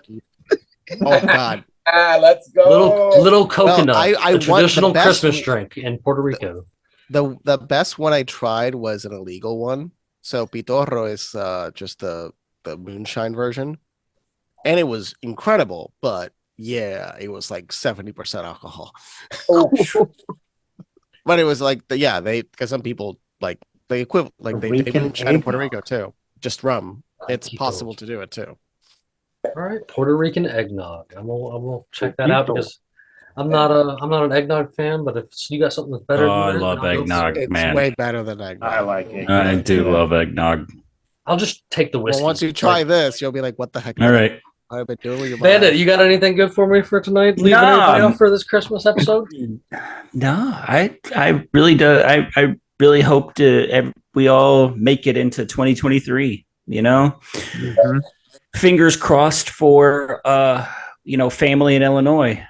Oh God. Let's go. little coconut, I the want the traditional best Christmas drink in Puerto Rico. The best one I tried was an illegal one. So pitorro is just the moonshine version, and it was incredible. But yeah, it was like 70% alcohol. Oh, But it was like because some people like the equivalent. Like they Rican moonshine in Puerto eggnog. Rico too. Just rum. It's Coquito. possible to do it too. All right, Puerto Rican eggnog. I will check that out Coquito. because I'm not an eggnog fan, but if you got something that's better Oh, I than that, love I'll go for eggnog. it. It's Man. way better than eggnog. I like it. I do love eggnog. I'll just take the whiskey. Well, once you try this, you'll be like, "What the heck?" All right. I've been doing with your Bandit, mind. you got anything good for me for tonight? Leaving No. anybody off for this Christmas episode? No, I really do. I really hope we all make it into 2023. You know, fingers crossed for family in Illinois.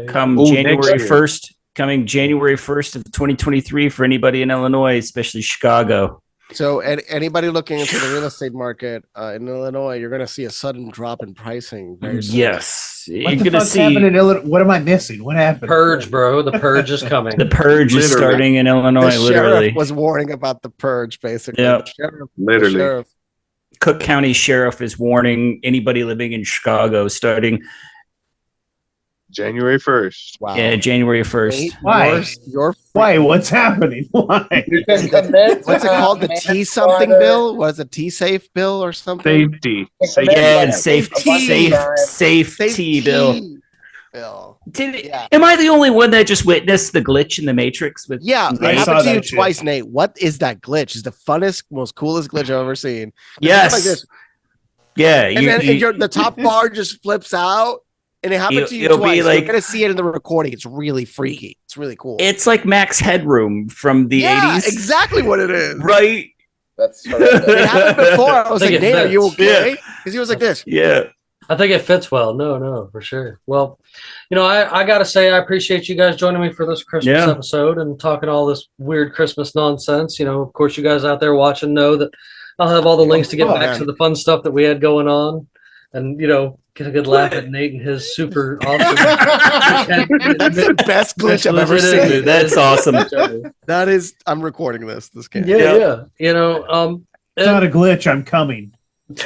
Come Ooh, January next year. 1st, coming January 1st of 2023 for anybody in Illinois, especially Chicago. So, anybody looking into the real estate market in Illinois, you're going to see a sudden drop in pricing very soon. Yes, What you're the gonna fuck's see happening in Illinois? What am I missing? What happened? Purge, bro. The purge is coming. the purge is Literally. starting in The Illinois. sheriff Literally, was warning about the purge, basically. Yep. The Literally. sheriff. Cook County Sheriff is warning anybody living in Chicago starting January 1st. Wow. January 1st. Nate, Why? Your Why? What's happening? Why? You can commit. what's it called? The T something bill? Was it T safe bill or something? Safety. Yeah, and Safety. safety bill. bill. Am I the only one that just witnessed the glitch in the Matrix? With Yeah, I it saw happened to that you shit. twice, Nate. What is that glitch? It's the funnest, most coolest glitch I've ever seen. It's Yes. like this. Yeah, And then the top bar just flips out, and it happened to you It'll be twice. like- You're gonna see it in the recording. It's really freaky. It's really cool. it's like Max Headroom from the 80s. exactly what it is. Right? That's It horrendous. happened before. I was I think like, it Nate, are you fits. okay? Because he was like this. Yeah. I think it fits well. No, for sure. Well, I got to say, I appreciate you guys joining me for this Christmas Yeah. episode and talking all this weird Christmas nonsense. Of course, you guys out there watching know that I'll have all the links to get Oh, back man. to the fun stuff that we had going on. And, get a good laugh at Nate and his super awesome. That's the best glitch I've ever It is. seen. That's awesome. That is, I'm recording this. This can't. Yeah. It's not a glitch. I'm coming. and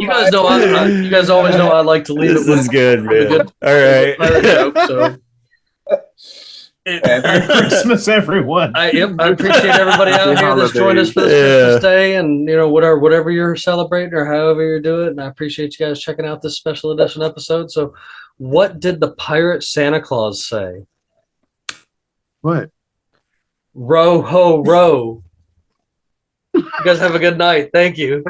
you guys know, you guys always know I like to leave This it with is good, a man. good All right. pirate joke, so. Merry Christmas, everyone. I appreciate everybody out here that's joined us for this Christmas day, and whatever you're celebrating or however you're doing. And I appreciate you guys checking out this special edition episode. So, what did the pirate Santa Claus say? What? Row ho row. You guys have a good night. Thank you.